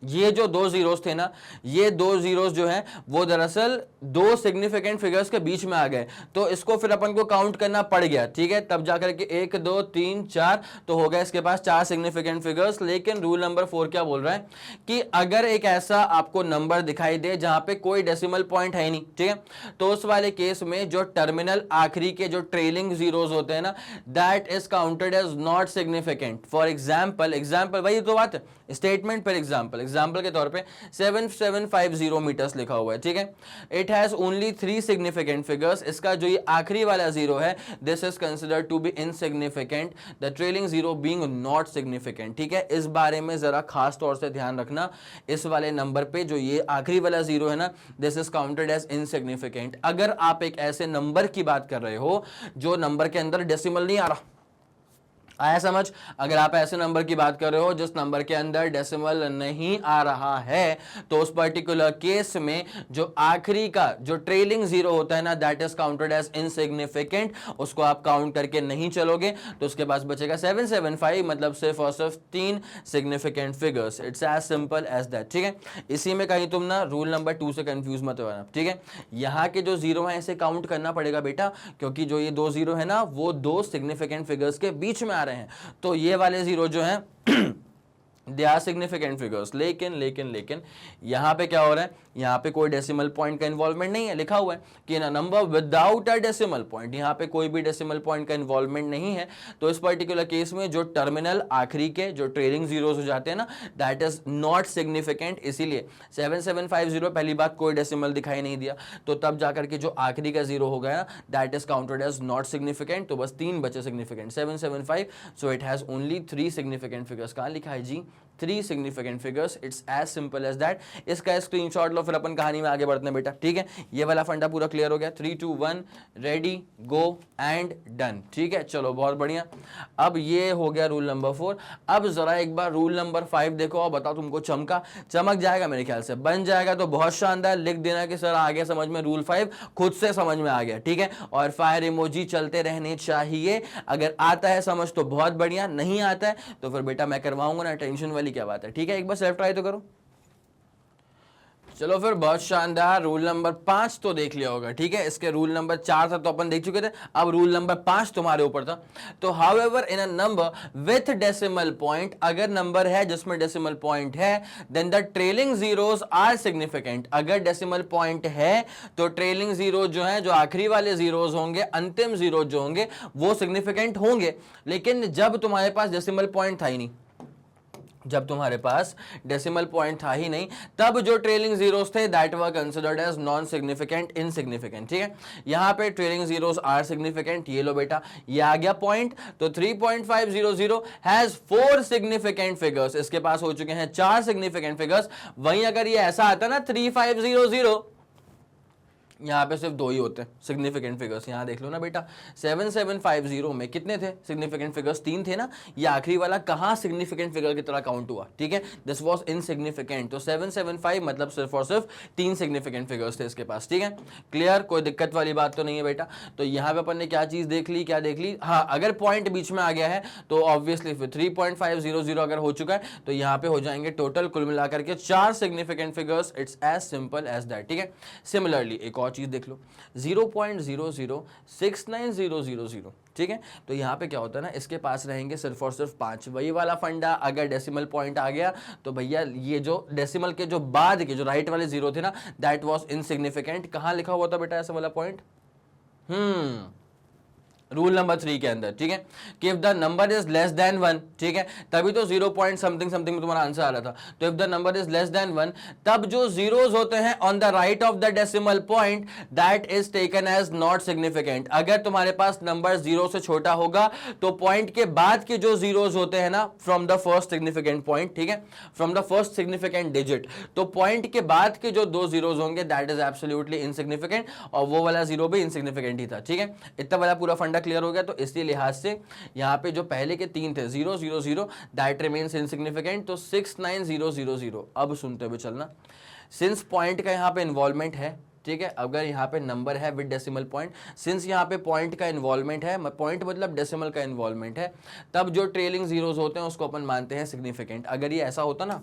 ये जो दो जीरोस थे ना, ये दो जीरोस जो हैं वो दरअसल दो सिग्निफिकेंट फिगर्स के बीच में आ गए, तो इसको फिर अपन को काउंट करना पड़ गया, ठीक है, तब जाकर के 1 2 3 4 तो हो गया इसके पास 4 सिग्निफिकेंट फिगर्स। लेकिन रूल नंबर 4 क्या बोल रहा है कि अगर एक ऐसा आपको नंबर दिखाई दे जहां पे कोई डेसिमल पॉइंट है नहीं, ठीक है, तो उस वाले केस में जो टर्मिनल आखिरी के जो ट्रेलिंग जीरोस होते हैं ना, that is counted as not significant. For example वही तो बात है, स्टेटमेंट पर एग्जाम्पल के तौर पे 7750 मीटर्स लिखा हुआ है, ठीक है, it has only 3 significant figures, इसका जो ये आखिरी वाला जीरो है this is considered to be insignificant, the trailing zero being not significant, ठीक है, इस बारे में जरा खास तौर से ध्यान रखना, इस वाले नंबर पे जो ये आखिरी वाला जीरो है ना this is counted as insignificant. अगर आप एक ऐसे नंबर की बात कर रहे हो जो नंबर के अंदर डेसिमल नहीं आ रहा, आया समझ, अगर आप ऐसे नंबर की बात कर रहे हो जिस नंबर के अंदर डेसिमल नहीं आ रहा है, तो उस पर्टिकुलर केस में जो आखिरी का जो ट्रेलिंग जीरो होता है ना that is counted as insignificant, उसको आप काउंट करके नहीं चलोगे, तो उसके पास बचेगा 775, मतलब सिर्फ और सिर्फ 3 significant figures, it's as simple as that, ठीक है। इसी में कहीं तुम ना रूल नंबर 2 से कंफ्यूज मत होना, ठीक है, यहाँ के जो जीरो है इसे काउंट करना पड़ेगा बेटा, क्योंकि जो ये 2 जीरो है ना वो 2 सिग्निफिकेंट फिगर्स के बीच में आ रहे हैं, तो ये वाले जीरो जो हैं दे आर सिग्निफिकेंट फिगर्स। लेकिन यहां पे क्या हो रहा है, यहां पे कोई डेसिमल पॉइंट का इन्वॉल्वमेंट नहीं है, लिखा हुआ है कि in a number without a decimal point, यहां पे कोई भी डेसिमल पॉइंट का इन्वॉल्वमेंट नहीं है। तो इस पर्टिकुलर केस में जो टर्मिनल आखिरी के जो ट्रेलिंग जीरोस हो जाते हैं ना, दैट इज नॉट सिग्निफिकेंट। इसीलिए 7750 पहली बात कोई डेसिमल दिखाई नहीं दिया, तो तब जाकर के जो आखिरी का जीरो हो गया that is counted as not significant. तो बस 3 बचे significant, 775, so it has only 3 significant figures. कहां लिखा है जी, 3 significant figures, it's as simple as that. इसका स्क्रीनशॉट लो, फिर अपन कहानी में आगे बढ़ते हैं बेटा, ठीक है। ये वाला फंडा पूरा क्लियर हो गया। 3 2 1 रेडी गो एंड डन, ठीक है। चलो बहुत बढ़िया, अब ये हो गया रूल नंबर 4। अब जरा एक बार रूल नंबर 5 देखो और बताओ तुमको चमक जाएगा मेरे ख्याल से, बन जाएगा तो बहुत शानदार। लिख देना कि सर आ गया समझ में, रूल 5 खुद से समझ में आ गया, ठीक है। और फायर इमोजी चलते रहने चाहिए। अगर आता है समझ तो बहुत बढ़िया, नहीं आता है तो फिर बेटा मैं करवाऊंगा ना, टेंशन वाली क्या बात है, ठीक है। एक बार सेल्फ ट्राई तो करो। चलो फिर बहुत शानदार, रूल नंबर 5 तो देख लिया होगा, ठीक है। इसके रूल नंबर 4 था तो अपन देख चुके थे, अब रूल नंबर 5 तुम्हारे ऊपर था। तो however in a number with decimal point, अगर नंबर है जिसमें डेसिमल पॉइंट है, then the trailing zeros are significant. अगर डेसिमल पॉइंट है तो ट्रेलिंग जीरो जो है, जो आखिरी वाले जीरोस होंगे, अंतिम जीरो जो होंगे वो सिग्निफिकेंट होंगे। लेकिन जब तुम्हारे पास डेसिमल पॉइंट था ही नहीं, जब तुम्हारे पास डेसिमल पॉइंट था ही नहीं, तब जो ट्रेलिंग जीरोस थे that were considered as non significant, insignificant, ठीक है। यहां पे ट्रेलिंग जीरोस आर सिग्निफिकेंट, ये लो बेटा, ये आ गया पॉइंट। तो 3.500 हैज 4 सिग्निफिकेंट फिगर्स, इसके पास हो चुके हैं 4 सिग्निफिकेंट फिगर्स। वहीं अगर ये ऐसा आता ना 3500, यहां पे सिर्फ 2 ही होते हैं सिग्निफिकेंट फिगर्स। यहां देख लो ना बेटा, 7750 में कितने थे सिग्निफिकेंट फिगर्स, 3 थे ना। ये आखिरी वाला कहां सिग्निफिकेंट फिगर की तरह काउंट हुआ, ठीक है, दिस वाज इनसिग्निफिकेंट। तो 775 मतलब सिर्फ और सिर्फ 3 सिग्निफिकेंट फिगर्स थे इसके पास, ठीक है। क्लियर, कोई दिक्कत वाली बात तो नहीं है बेटा। तो यहां पे अपन ने क्या चीज देख ली, क्या देख ली, हाँ अगर पॉइंट बीच में आ गया है तो ऑब्वियसली फिर 3.500 अगर हो चुका है तो यहां पे हो जाएंगे टोटल कुल मिलाकर के 4 significant figures. It's as simple as that, ठीक है। सिमिलरली एक और चीज देख लो, 0.006900, ठीक है। तो यहां पे क्या होता है ना, इसके पास रहेंगे सिर्फ और सिर्फ 5। वही वाला फंडा, अगर डेसिमल पॉइंट आ गया तो भैया ये जो डेसिमल के जो बाद के जो राइट वाले जीरो थे ना, दैट वाज इनसिग्निफिकेंट। कहां लिखा हुआ था बेटा ऐसा वाला पॉइंट, रूल नंबर 3 के अंदर, ठीक है, कि if the number is less than 1, ठीक है, तभी तो 0 पॉइंट समथिंग समथिंग में तुम्हारा आंसर आ रहा था। तो if the number is less than 1, तब जो जीरोस होते हैं on the right of the decimal point that is taken as not significant. अगर तुम्हारे पास नंबर 0 से छोटा होगा तो पॉइंट के बाद के जो जीरोस होते हैं ना, from the first significant point, ठीक है, from the first significant digit, तो पॉइंट के बाद के जो 2 जीरोस होंगे दैट इज एब्सोल्युटली इनसिग्निफिकेंट, और वो वाला जीरो भी इनसिग्निफिकेंट ही था, ठीक है। इतना वाला पूरा फंडा क्लियर हो गया। तो इसी लिहाज से यहां पे जो पहले के 3 थे 000 दैट रिमेन्स इनसिग्निफिकेंट, तो 69000। अब सुनते हुए चलना, सिंस पॉइंट का यहां पे इन्वॉल्वमेंट है, ठीक है, अगर यहां पे नंबर है विद डेसिमल पॉइंट, सिंस यहां पे पॉइंट का इन्वॉल्वमेंट है, पॉइंट मतलब डेसिमल का इन्वॉल्वमेंट है, तब जो ट्रेलिंग जीरोस होते हैं उसको अपन मानते हैं सिग्निफिकेंट। अगर ये ऐसा होता ना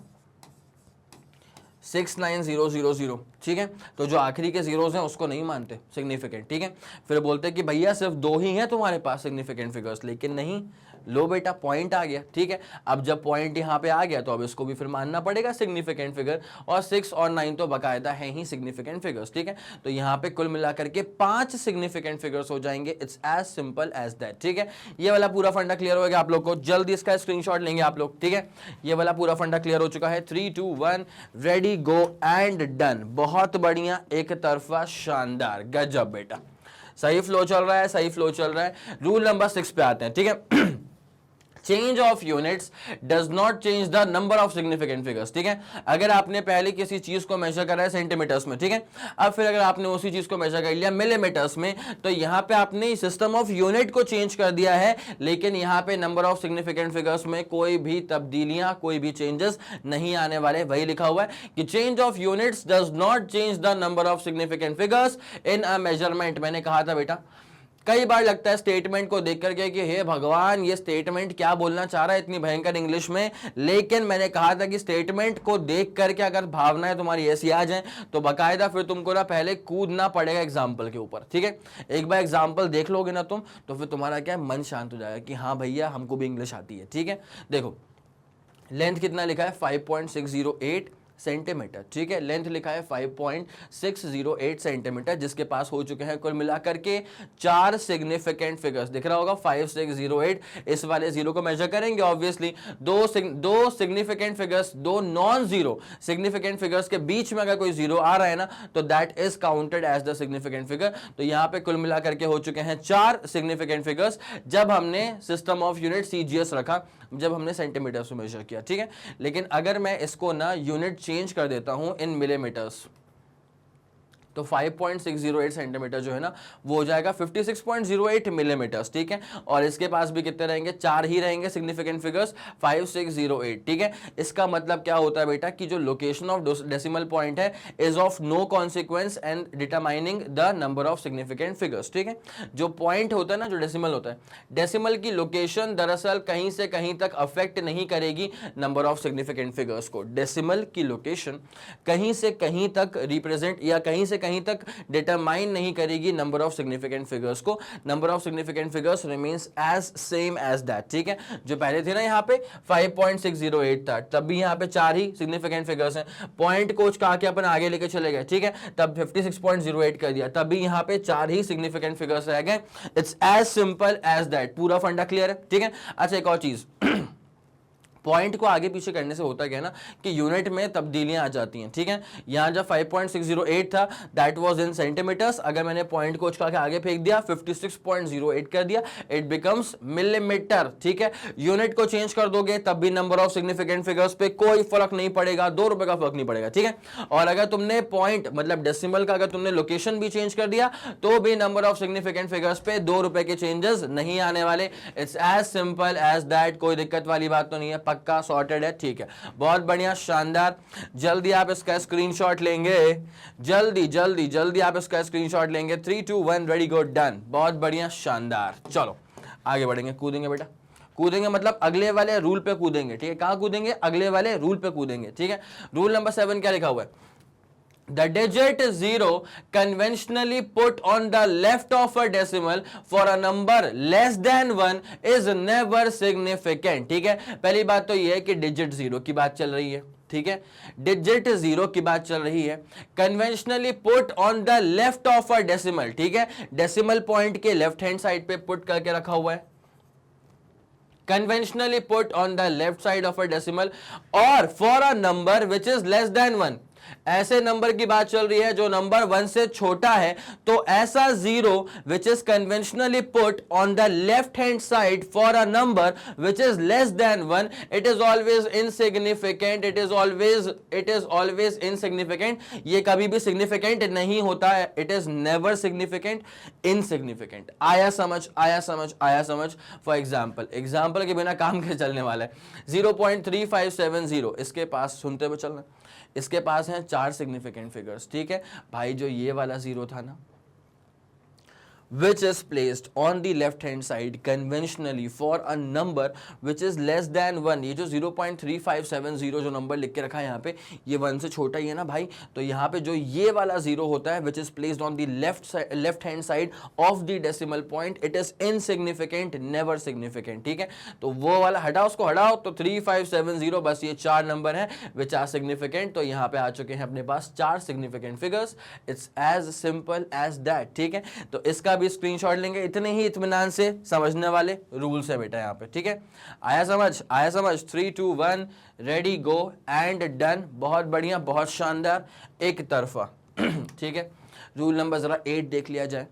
69000, ठीक है, तो जो आखिरी के जीरोस हैं उसको नहीं मानते सिग्निफिकेंट, ठीक है। फिर बोलते हैं कि भैया सिर्फ 2 ही हैं तुम्हारे पास सिग्निफिकेंट फिगर्स, लेकिन नहीं, लो बेटा पॉइंट आ गया, ठीक है। अब जब पॉइंट यहां पे आ गया तो अब इसको भी फिर मानना पड़ेगा सिग्निफिकेंट फिगर, और 6 और 9 तो बाकायदा है ही सिग्निफिकेंट फिगर्स, ठीक है। तो यहां पे कुल मिलाकर के 5 सिग्निफिकेंट फिगर्स हो जाएंगे। It's as simple as that, ठीक है। ये वाला पूरा फंडा क्लियर हो गया आप लोग को, जल्दी इसका स्क्रीनशॉट लेंगे आप लोग, ठीक है। ये वाला पूरा फंडा क्लियर हो चुका है। 3 2 1 रेडी गो एंड डन, बहुत बढ़िया, एक तरफा शानदार, गजब बेटा, सही फ्लो चल रहा है, सही फ्लो चल रहा है। रूल नंबर 6 पे आते हैं, ठीक है। Change of units does not change the number of significant figures, ठीक है। अगर आपने पहले किसी चीज को मेजर करा है सेंटीमीटर्स में, ठीक है, अब फिर अगर आपने उसी चीज को मेजर कर लिया मिलीमीटर्स में, तो यहां पे आपने सिस्टम ऑफ यूनिट को चेंज कर दिया है, लेकिन यहां पे नंबर ऑफ सिग्निफिकेंट फिगर्स में कोई भी तब्दीलियां, कोई भी चेंजेस नहीं आने वाले। वही लिखा हुआ है कि change of units does not change the number of significant figures in a measurement. मैंने कहा था बेटा, कई बार लगता है स्टेटमेंट को देख करके कि हे भगवान ये स्टेटमेंट क्या बोलना चाह रहा है इतनी भयंकर इंग्लिश में, लेकिन मैंने कहा था कि स्टेटमेंट को देख करके अगर भावनाएं तुम्हारी ऐसी आ जाएं तो बाकायदा फिर तुमको ना पहले कूदना पड़ेगा एग्जाम्पल के ऊपर, ठीक है। एक बार एग्जाम्पल देख लोगे ना तुम, तो फिर तुम्हारा क्या मन शांत हो जाएगा कि हाँ भैया हमको भी इंग्लिश आती है, ठीक है। देखो लेंथ कितना लिखा है 5.608 सेंटीमीटर, ठीक है, लेंथ लिखा है 5.608 सेंटीमीटर, जिसके पास हो चुके हैं कुल मिलाकर के 4 सिग्निफिकेंट फिगर्स, दिख रहा होगा 5608, इस वाले जीरो को मेजर करेंगे ऑब्वियसली, दो सिग्निफिकेंट फिगर्स, दो नॉन जीरो सिग्निफिकेंट फिगर्स के बीच में अगर कोई जीरो आ रहा है ना तो that is counted as the significant figure. तो यहां पे कुल मिलाकर के हो चुके हैं 4 सिग्निफिकेंट फिगर्स जब हमने सिस्टम ऑफ यूनिट सीजीएस रखा, जब हमने सेंटीमीटर से मेजर किया, ठीक है। लेकिन अगर मैं इसको ना यूनिट चेंज कर देता हूं इन मिलीमीटर्स, तो 5.608 सेंटीमीटर जो है ना वो हो जाएगा 56.08 मिलीमीटर्स, ठीक है। और इसके पास भी कितने रहेंगे, 4 ही रहेंगे सिग्निफिकेंट फिगर्स, 5608, ठीक है। इसका मतलब क्या होता है बेटा कि जो लोकेशन ऑफ डेसिमल पॉइंट है is of no consequence and determining the number of significant figures, ठीक है। जो पॉइंट होता है ना, जो डेसिमल होता है, डेसिमल की लोकेशन दरअसल कहीं से कहीं तक अफेक्ट नहीं करेगी नंबर ऑफ सिग्निफिकेंट फिगर्स को। डेसिमल की लोकेशन कहीं से कहीं तक रिप्रेजेंट या कहीं से कहीं तक डिटरमाइन नहीं करेगी नंबर ऑफ सिग्निफिकेंट फिगर्स को। Number of significant figures remains as same as that, ठीक है। जो पहले थे ना यहाँ पे 5.608 था, तब भी यहाँ पे 4 ही सिग्निफिकेंट फिगर्स हैं। पॉइंट को कहा कि अपन आगे लेके चले गए, ठीक है, तब 56.08 कर दिया, तब भी यहाँ पे 4 ही सिग्निफिकेंट फिगर्स रह गए। It's as simple as that. पूरा फंडा क्लियर है, ठीक है। अच्छा, एक और चीज, पॉइंट को आगे पीछे करने से होता क्या है ना कि यूनिट में तब्दीलियां आ जाती हैं, ठीक है। यहां जब 5.608 था दैट वाज इन सेंटीमीटर्स, अगर मैंने पॉइंट को उठा के आगे फेंक दिया 56.08 कर दिया, इट बिकम्स मिलीमीटर, ठीक है। यूनिट को चेंज कर दोगे तब भी नंबर ऑफ सिग्निफिकेंट फिगर्स पे कोई फर्क नहीं पड़ेगा, 2 रुपए का फर्क नहीं पड़ेगा, ठीक है। और अगर तुमने पॉइंट मतलब डेसिमल का अगर तुमने लोकेशन भी चेंज कर दिया तो भी नंबर ऑफ सिग्निफिकेंट फिगर्स पे 2 रुपए के चेंजेस नहीं आने वाले। It's as simple as that, कोई दिक्कत वाली बात तो नहीं है, पक्का सॉर्टेड है, ठीक है। बहुत बढ़िया, शानदार। जल्दी आप इसका स्क्रीनशॉट लेंगे, जल्दी जल्दी जल्दी आप इसका स्क्रीनशॉट लेंगे। 3 2 1 रेडी गो डन। बहुत बढ़िया, शानदार। चलो आगे बढ़ेंगे, कूदेंगे बेटा, कूदेंगे मतलब अगले वाले रूल पे कूदेंगे, ठीक है। कहां कूदेंगे, अगले वाले रूल पे कूदेंगे, ठीक है। रूल नंबर 7 क्या लिखा हुआ है, the digit 0 conventionally put on the left of a decimal for a number less than 1 is never significant, ठीक है। पहली बात तो यह है कि डिजिट 0 की बात चल रही है, ठीक है, डिजिट 0 की बात चल रही है। Conventionally put on the left of a decimal, ठीक है, डेसिमल पॉइंट के लेफ्ट हैंड साइड पे पुट करके रखा हुआ है, conventionally put on the left side of a decimal or for a number which is less than 1। ऐसे नंबर की बात चल रही है जो नंबर 1 से छोटा है, तो ऐसा 0 which is conventionally put on the left hand side for a number which is less than 1, it is always insignificant, it is always insignificant। ये कभी भी significant नहीं होता है, it is never significant, insignificant। आया समझ, आया समझ, आया समझ। फॉर एग्जाम्पल के बिना काम के चलने वाला है। 0.3570 इसके पास, सुनते हुए चलना, इसके पास हैं 4 सिग्निफिकेंट फिगर्स, ठीक है भाई। जो ये वाला 0 था ना, which is placed on the left hand side conventionally for a number which is less than 1। ये जो 0.3570 जो नंबर लिख के रखा है यहाँ पे, ये 1 से छोटा ही है ना भाई, तो यहाँ पे जो ये वाला 0 होता है which is placed on the left hand side of the decimal point, it is insignificant, never significant, ठीक है। तो वो वाला हटाओ, उसको हटाओ, तो 3570 बस ये 4 नंबर हैं which are significant। तो यहाँ पे आ चुके हैं अपने पास 4 significant figures। It's as simple as that, ठीक है। तो इसका भी स्क्रीनशॉट लेंगे, इतने ही इत्मीनान से समझने वाले रूल्स है बेटा यहाँ पे, ठीक है। आया समझ, आया समझ। 3 2 1 रेडी गो एंड डन। बहुत बढ़िया, बहुत शानदार, एक तरफा, ठीक है। रूल नंबर जरा 8 देख लिया जाए।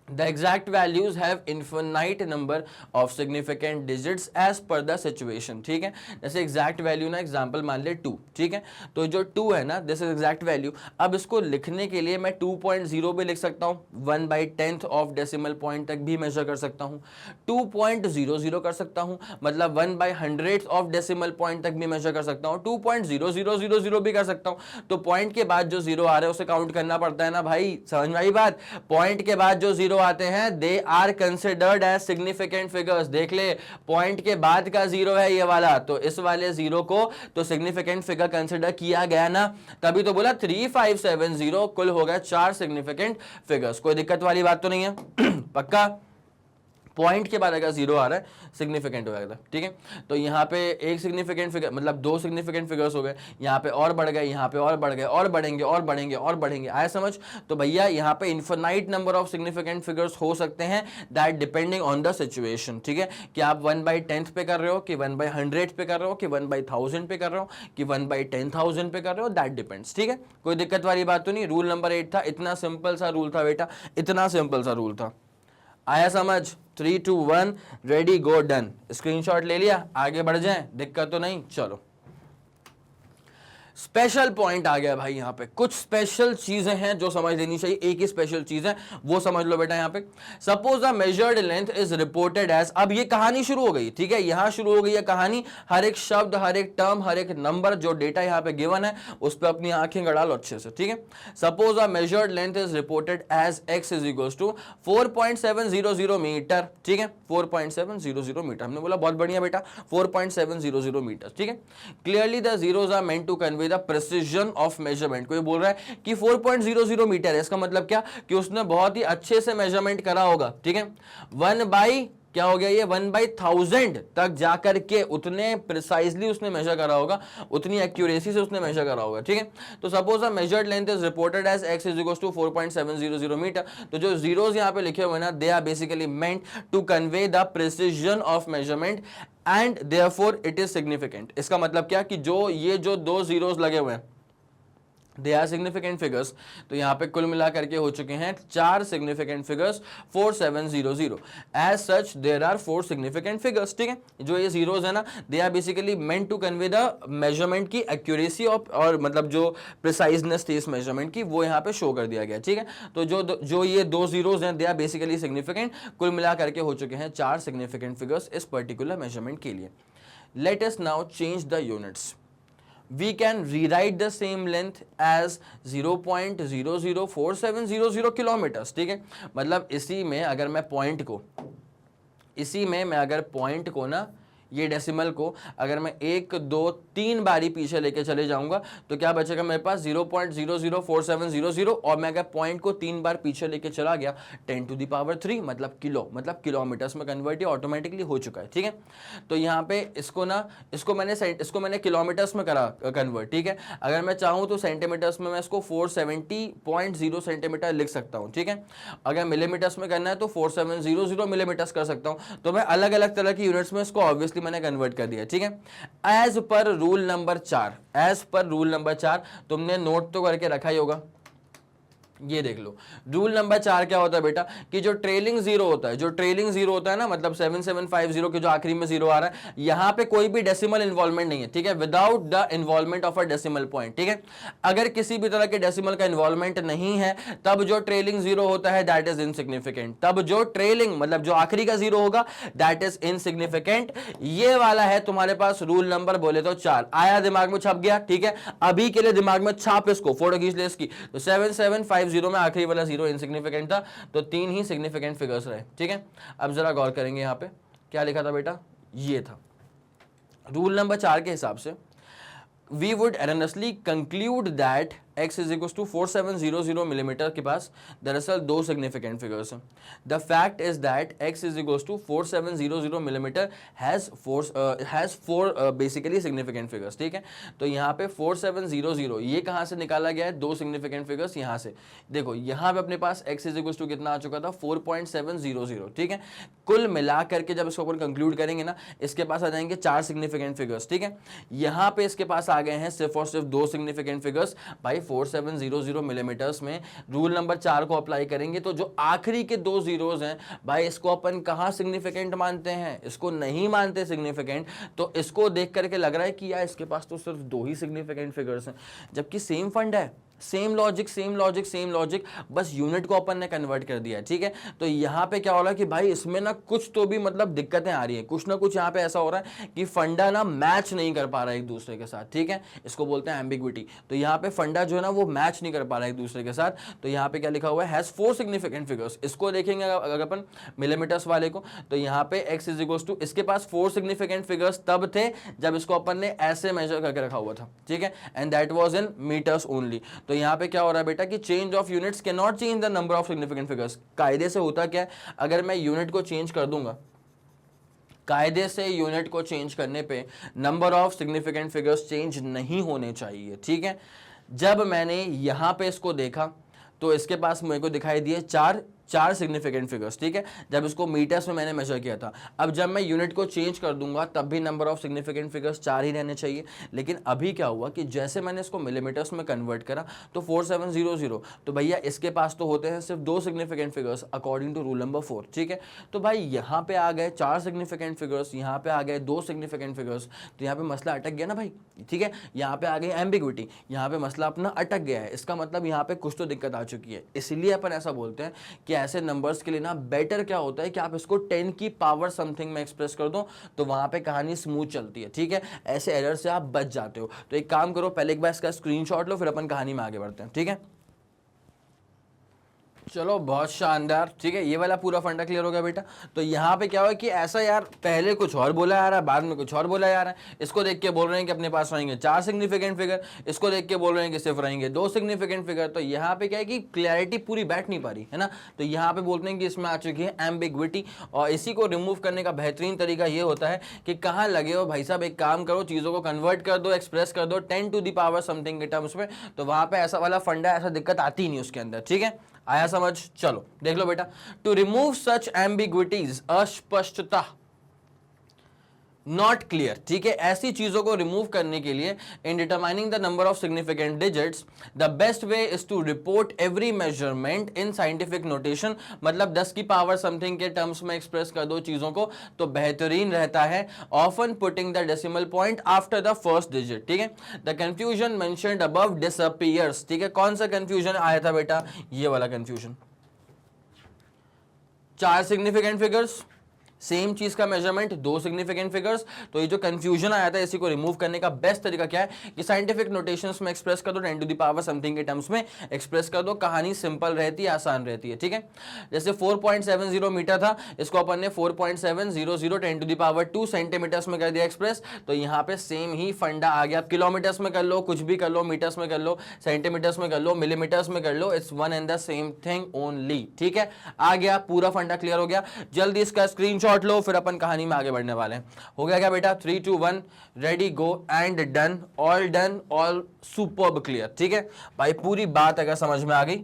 The exact values have infinite number of significant digits as per the situation, ठीक है। जैसे exact value ना एग्जाम्पल मान ले 2, ठीक है। तो जो 2 है ना, दिस इज exact value। अब इसको लिखने के लिए मैं 2.0 भी लिख सकता हूँ, 1/10th ऑफ डेसिमल पॉइंट तक भी मेजर कर सकता हूँ, 2.00 कर सकता हूँ, मतलब 1/100th ऑफ डेसिमल पॉइंट तक भी मेजर कर सकता हूँ, 2.0000 भी कर सकता हूँ। तो पॉइंट के बाद जो 0 आ रहा है उसे काउंट करना पड़ता है ना भाई, समझ में आई बात। पॉइंट के बाद जो 0 आते हैं they are considered as significant figures. देख ले, पॉइंट के बाद का 0 है ये वाला, तो इस वाले 0 को तो सिग्निफिकेंट फिगर कंसिडर किया गया ना, तभी तो बोला 3570 कुल हो गया 4 सिग्निफिकेंट फिगर्स। कोई दिक्कत वाली बात तो नहीं है, पक्का पॉइंट के बाद अगर जीरो आ रहा है सिग्निफिकेंट हो जाएगा, ठीक है। तो यहाँ पे एक सिग्निफिकेंट फिगर मतलब दो सिग्निफिकेंट फिगर्स हो गए, यहाँ पे और बढ़ गए, यहाँ पे और बढ़ गए, और बढ़ेंगे और बढ़ेंगे और बढ़ेंगे, आया समझ। तो भैया यहाँ पे infinite number of significant figures हो सकते हैं, that depending on the situation, ठीक है। कि आप 1/10 पे कर रहे हो, कि 1/100 पे कर रहे हो, कि 1/1000 पे कर रहे हो, कि 1/10,000 पे कर रहे हो, दैट डिपेंड्स, ठीक है। कोई दिक्कत वाली बात तो नहीं। रूल नंबर 8 था, इतना सिंपल सा रूल था बेटा, इतना सिंपल सा रूल था, आया समझ। 3 2 1 रेडी गो डन। स्क्रीनशॉट ले लिया, आगे बढ़ जाएं, दिक्कत तो नहीं। चलो स्पेशल पॉइंट आ गया भाई, यहां पे कुछ स्पेशल चीजें हैं जो समझ लेनी चाहिए। एक ही स्पेशल चीज है वो समझ लो बेटा। यहां पे suppose the measured length is reported as, अब ये कहानी शुरू हो गई, ठीक है। यहां शुरू हो गई है कहानी, हर एक शब्द, हर एक टर्म, हर एक नंबर जो डेटा यहां पे गिवन है उस पर अपनी आंखें गड़ा लो अच्छे से, ठीक है। Suppose the measured length is reported as x is equal to 4.700 metre, ठीक है। 4.700 मीटर, हमने बोला बहुत बढ़िया बेटा, 4.700 मीटर, ठीक है। Clearly the zeros are meant to convey the precision of measurement. कोई बोल रहा है कि 4.00 मीटर है, इसका मतलब क्या कि उसने बहुत ही अच्छे से मेजरमेंट करा होगा, ठीक है। 1 बाई क्या हो गया ये 1/1000 तक जाकर के उतने प्रिसाइजली उसने मेजर करा होगा, उतनी एक्यूरेसी से उसने मेजर करा होगा, ठीक है। तो suppose the measured length is reported as x is equal to 4.700 metre. तो जो जीरोस यहां पे लिखे हुए ना, they are basically meant to convey the precision of measurement and therefore it is significant. इसका मतलब क्या कि जो ये जो दो जीरोस लगे हुए हैं दे आर सिग्निफिकेंट फिगर्स। तो यहां पे कुल मिला करके हो चुके हैं 4 significant figures 4700। As such there are 4 significant figures, ठीक है। जो ये जीरोस है ना, they are basically meant to convey the measurement की एक्यूरेसी ऑफ, और मतलब जो प्रिसाइजनेस थी इस मेजरमेंट की वो यहां पे शो कर दिया गया, ठीक है। तो जो ये दो जीरोस हैं दे आर बेसिकली सिग्निफिकेंट। कुल मिला करके हो चुके हैं 4 सिग्निफिकेंट फिगर्स इस पर्टिकुलर मेजरमेंट के लिए। Let us now change the units. We can rewrite the same length as 0.004700 kilometres, ठीक है। मतलब इसी में अगर मैं पॉइंट को ना, ये डेसिमल को अगर मैं 1 2 3 बारी पीछे लेके चले जाऊंगा तो क्या बचेगा मेरे पास 0.004700, और मैं अगर पॉइंट को 3 बार पीछे लेके चला गया 10⁻³ मतलब किलोमीटर्स में कन्वर्ट ऑटोमेटिकली हो चुका है, ठीक है। तो यहाँ पे इसको मैंने किलोमीटर्स में करा कन्वर्ट, ठीक है। अगर मैं चाहूँ तो सेंटीमीटर्स में मैं इसको 470.0 सेंटीमीटर लिख सकता हूँ, ठीक है। अगर मिलीमीटर्स में करना है तो 4700 मिलीमीटर्स कर सकता हूँ। तो मैं अलग अलग तरह की यूनिट्स में इसको ऑब्वियसली मैंने कन्वर्ट कर दिया, ठीक है। एज पर रूल नंबर 4 तुमने नोट तो करके रखा ही होगा। ये देख लो, रूल नंबर 4 क्या होता है बेटा कि जो ट्रेलिंग जीरो होता है ना, मतलब 7750 के जो आखिरी में जीरो आ रहा है, यहां पे कोई भी डेसिमल इन्वॉल्वमेंट नहीं है, ठीक है। Without the involvement of a decimal point, ठीक है। अगर किसी भी तरह के डेसिमल का इन्वॉल्वमेंट नहीं है तब जो ट्रेलिंग जीरो होता है दैट इज इनसिग्निफिकेंट। तब जो ट्रेलिंग मतलब जो आखिरी का जीरो होगा दैट इज इनसिग्निफिकेंट। ये वाला है तुम्हारे पास रूल नंबर बोले तो 4। आया, दिमाग में छप गया, ठीक है। अभी के लिए दिमाग में छाप इसको, फोटो खींच ले इसकी। तो 7750 में आखिरी वाला जीरो इनसिग्निफिकेंट था, तो 3 ही सिग्निफिकेंट फिगर्स रहे, ठीक है। अब जरा गौर करेंगे यहाँ पे क्या लिखा था बेटा, ये था रूल नंबर 4 के हिसाब से। We would erroneously conclude that x is equals to 4700 millimetre के पास दरअसल 2 सिग्निफिकेंट फिगर्स हैं। The fact is that x is equals to 4700 millimetre has 4 basically significant figures, ठीक है। तो यहाँ पे 4700 ये कहाँ से निकाला गया है, 2 सिग्निफिकेंट फिगर्स यहाँ से। देखो यहाँ पे अपने पास x is equals to कितना आ चुका था 4.700, ठीक है। कुल मिला करके जब इसको अपन कंक्लूड करेंगे ना, इसके पास आ जाएंगे 4 सिग्निफिकेंट फिगर्स, ठीक है। यहाँ पे इसके पास आ गए हैं सिर्फ और सिर्फ 2 सिग्निफिकेंट फिगर्स। भाई 4700 मिलीमीटर्स में रूल नंबर 4 को अप्लाई करेंगे तो जो आखिरी के 2 जीरोस हैं भाई इसको अपन कहां सिग्निफिकेंट मानते हैं, इसको नहीं मानते सिग्निफिकेंट। तो इसको देख करके लग रहा है कि यार इसके पास तो सिर्फ 2 ही सिग्निफिकेंट फिगर्स हैं, जबकि सेम फंड है, सेम लॉजिक, बस यूनिट को अपन ने कन्वर्ट कर दिया है, ठीक है। तो यहाँ पे क्या हो रहा है कि भाई इसमें ना कुछ तो भी मतलब दिक्कतें आ रही है, कुछ ना कुछ यहाँ पे ऐसा हो रहा है कि फंडा ना मैच नहीं कर पा रहा है एक दूसरे के साथ, ठीक है। इसको बोलते हैं एम्बिग्विटी। तो यहाँ पे फंडा जो है ना वो मैच नहीं कर पा रहा है एक दूसरे के साथ। तो यहाँ पे क्या लिखा हुआ है, हैज 4 सिग्निफिकेंट फिगर्स। इसको देखेंगे अगर अपन मिलीमीटर्स वाले को, तो यहाँ पे x इज इक्वल टू, इसके पास 4 सिग्निफिकेंट फिगर्स तब थे जब इसको अपन ने ऐसे मेजर करके रखा हुआ था, ठीक है। And that was in metres only. तो यहाँ पे क्या हो रहा है बेटा कि change of units can not change the number of significant figures. कायदे से होता क्या है, अगर मैं यूनिट को चेंज कर दूंगा, कायदे से यूनिट को चेंज करने पे number of significant figures change नहीं होने चाहिए, ठीक है। जब मैंने यहां पे इसको देखा तो इसके पास मेरे को दिखाई दिए चार सिग्निफिकेंट फिगर्स, ठीक है, जब इसको मीटर्स में मैंने मेजर किया था। अब जब मैं यूनिट को चेंज कर दूंगा तब भी नंबर ऑफ सिग्निफिकेंट फिगर्स 4 ही रहने चाहिए। लेकिन अभी क्या हुआ कि जैसे मैंने इसको मिलीमीटर्स में कन्वर्ट करा तो 4700, तो भैया इसके पास तो होते हैं सिर्फ 2 significant figures according to rule number 4, ठीक है। तो भाई यहाँ पे आ गए 4 सिग्निफिकेंट फिगर्स, यहाँ पे आ गए 2 सिग्निफिकेंट फिगर्स, तो यहाँ पे मसला अटक गया ना भाई, ठीक है। यहाँ पे आ गई एम्बिग्विटी, यहाँ पे मसला अपना अटक गया है। इसका मतलब यहाँ पे कुछ तो दिक्कत आ चुकी है। इसलिए अपन ऐसा बोलते हैं कि ऐसे नंबर्स के लिए ना बेटर क्या होता है कि आप इसको 10 की पावर समथिंग में एक्सप्रेस कर दो, तो वहां पे कहानी स्मूथ चलती है, ठीक है। ऐसे एरर से आप बच जाते हो। तो एक काम करो, पहले एक बार इसका स्क्रीनशॉट लो, फिर अपन कहानी में आगे बढ़ते हैं, ठीक है। चलो बहुत शानदार, ठीक है, ये वाला पूरा फंडा क्लियर हो गया बेटा। तो यहाँ पे क्या हुआ कि ऐसा यार पहले कुछ और बोला जा रहा है, बाद में कुछ और बोला जा रहा है। इसको देख के बोल रहे हैं कि अपने पास रहेंगे 4 सिग्निफिकेंट फिगर, इसको देख के बोल रहे हैं कि सिर्फ रहेंगे 2 सिग्निफिकेंट फिगर। तो यहाँ पे क्या है कि क्लैरिटी पूरी बैठ नहीं पा रही है ना। तो यहाँ पे बोलते हैं कि इसमें आ चुकी है एम्बिग्विटी, और इसी को रिमूव करने का बेहतरीन तरीका ये होता है कि कहाँ लगे हो भाई साहब, एक काम करो, चीज़ों को कन्वर्ट कर दो, एक्सप्रेस कर दो 10 टू द पावर समथिंग के टर्म्स में, तो वहाँ पे ऐसा वाला फंडा, ऐसा दिक्कत आती ही नहीं उसके अंदर, ठीक है। आया समझ? चलो देख लो बेटा, टू रिमूव सच एम्बिग्विटीज, अस्पष्टता, नॉट क्लियर, ठीक है, ऐसी चीजों को रिमूव करने के लिए in determining the number of significant digits the best way is to report every measurement in scientific notation. मतलब 10 की पावर समथिंग के टर्म्स में एक्सप्रेस कर दो चीजों को तो बेहतरीन रहता है। Often putting the decimal point after the first digit, ठीक है। The confusion mentioned above disappears, ठीक है। कौन सा कंफ्यूजन आया था बेटा? ये वाला कंफ्यूजन। 4 सिग्निफिकेंट फिगर्स, सेम चीज का मेजरमेंट, 2 सिग्निफिकेंट फिगर्स, तो ये जो कंफ्यूजन आया था इसी को रिमूव करने का बेस्ट तरीका क्या है कि साइंटिफिक नोटेशंस में एक्सप्रेस कर दो, 10 टू द पावर समथिंग के टर्म्स में एक्सप्रेस कर दो। कहानी सिंपल रहती है, आसान रहती है, ठीक है। जैसे 4.70 मीटर था, इसको अपन ने 4.700 10 टू द पावर 2 सेंटीमीटर्स में कर दिया एक्सप्रेस। तो यहाँ पे सेम ही फंडा आ गया। आप किलोमीटर्स में कर लो, कुछ भी कर लो, मीटर्स में कर लो, सेंटीमीटर्स में कर लो, मिलीमीटर्स में कर लो, it's one and the same thing only, ठीक है। आ गया, पूरा फंडा क्लियर हो गया। जल्दी इसका स्क्रीनशॉट लो, फिर अपन कहानी में आगे बढ़ने वाले हैं। हो गया क्या बेटा? 3 2 1 ready go and done, all superb clear, ठीक है भाई। पूरी बात अगर समझ में आ गई,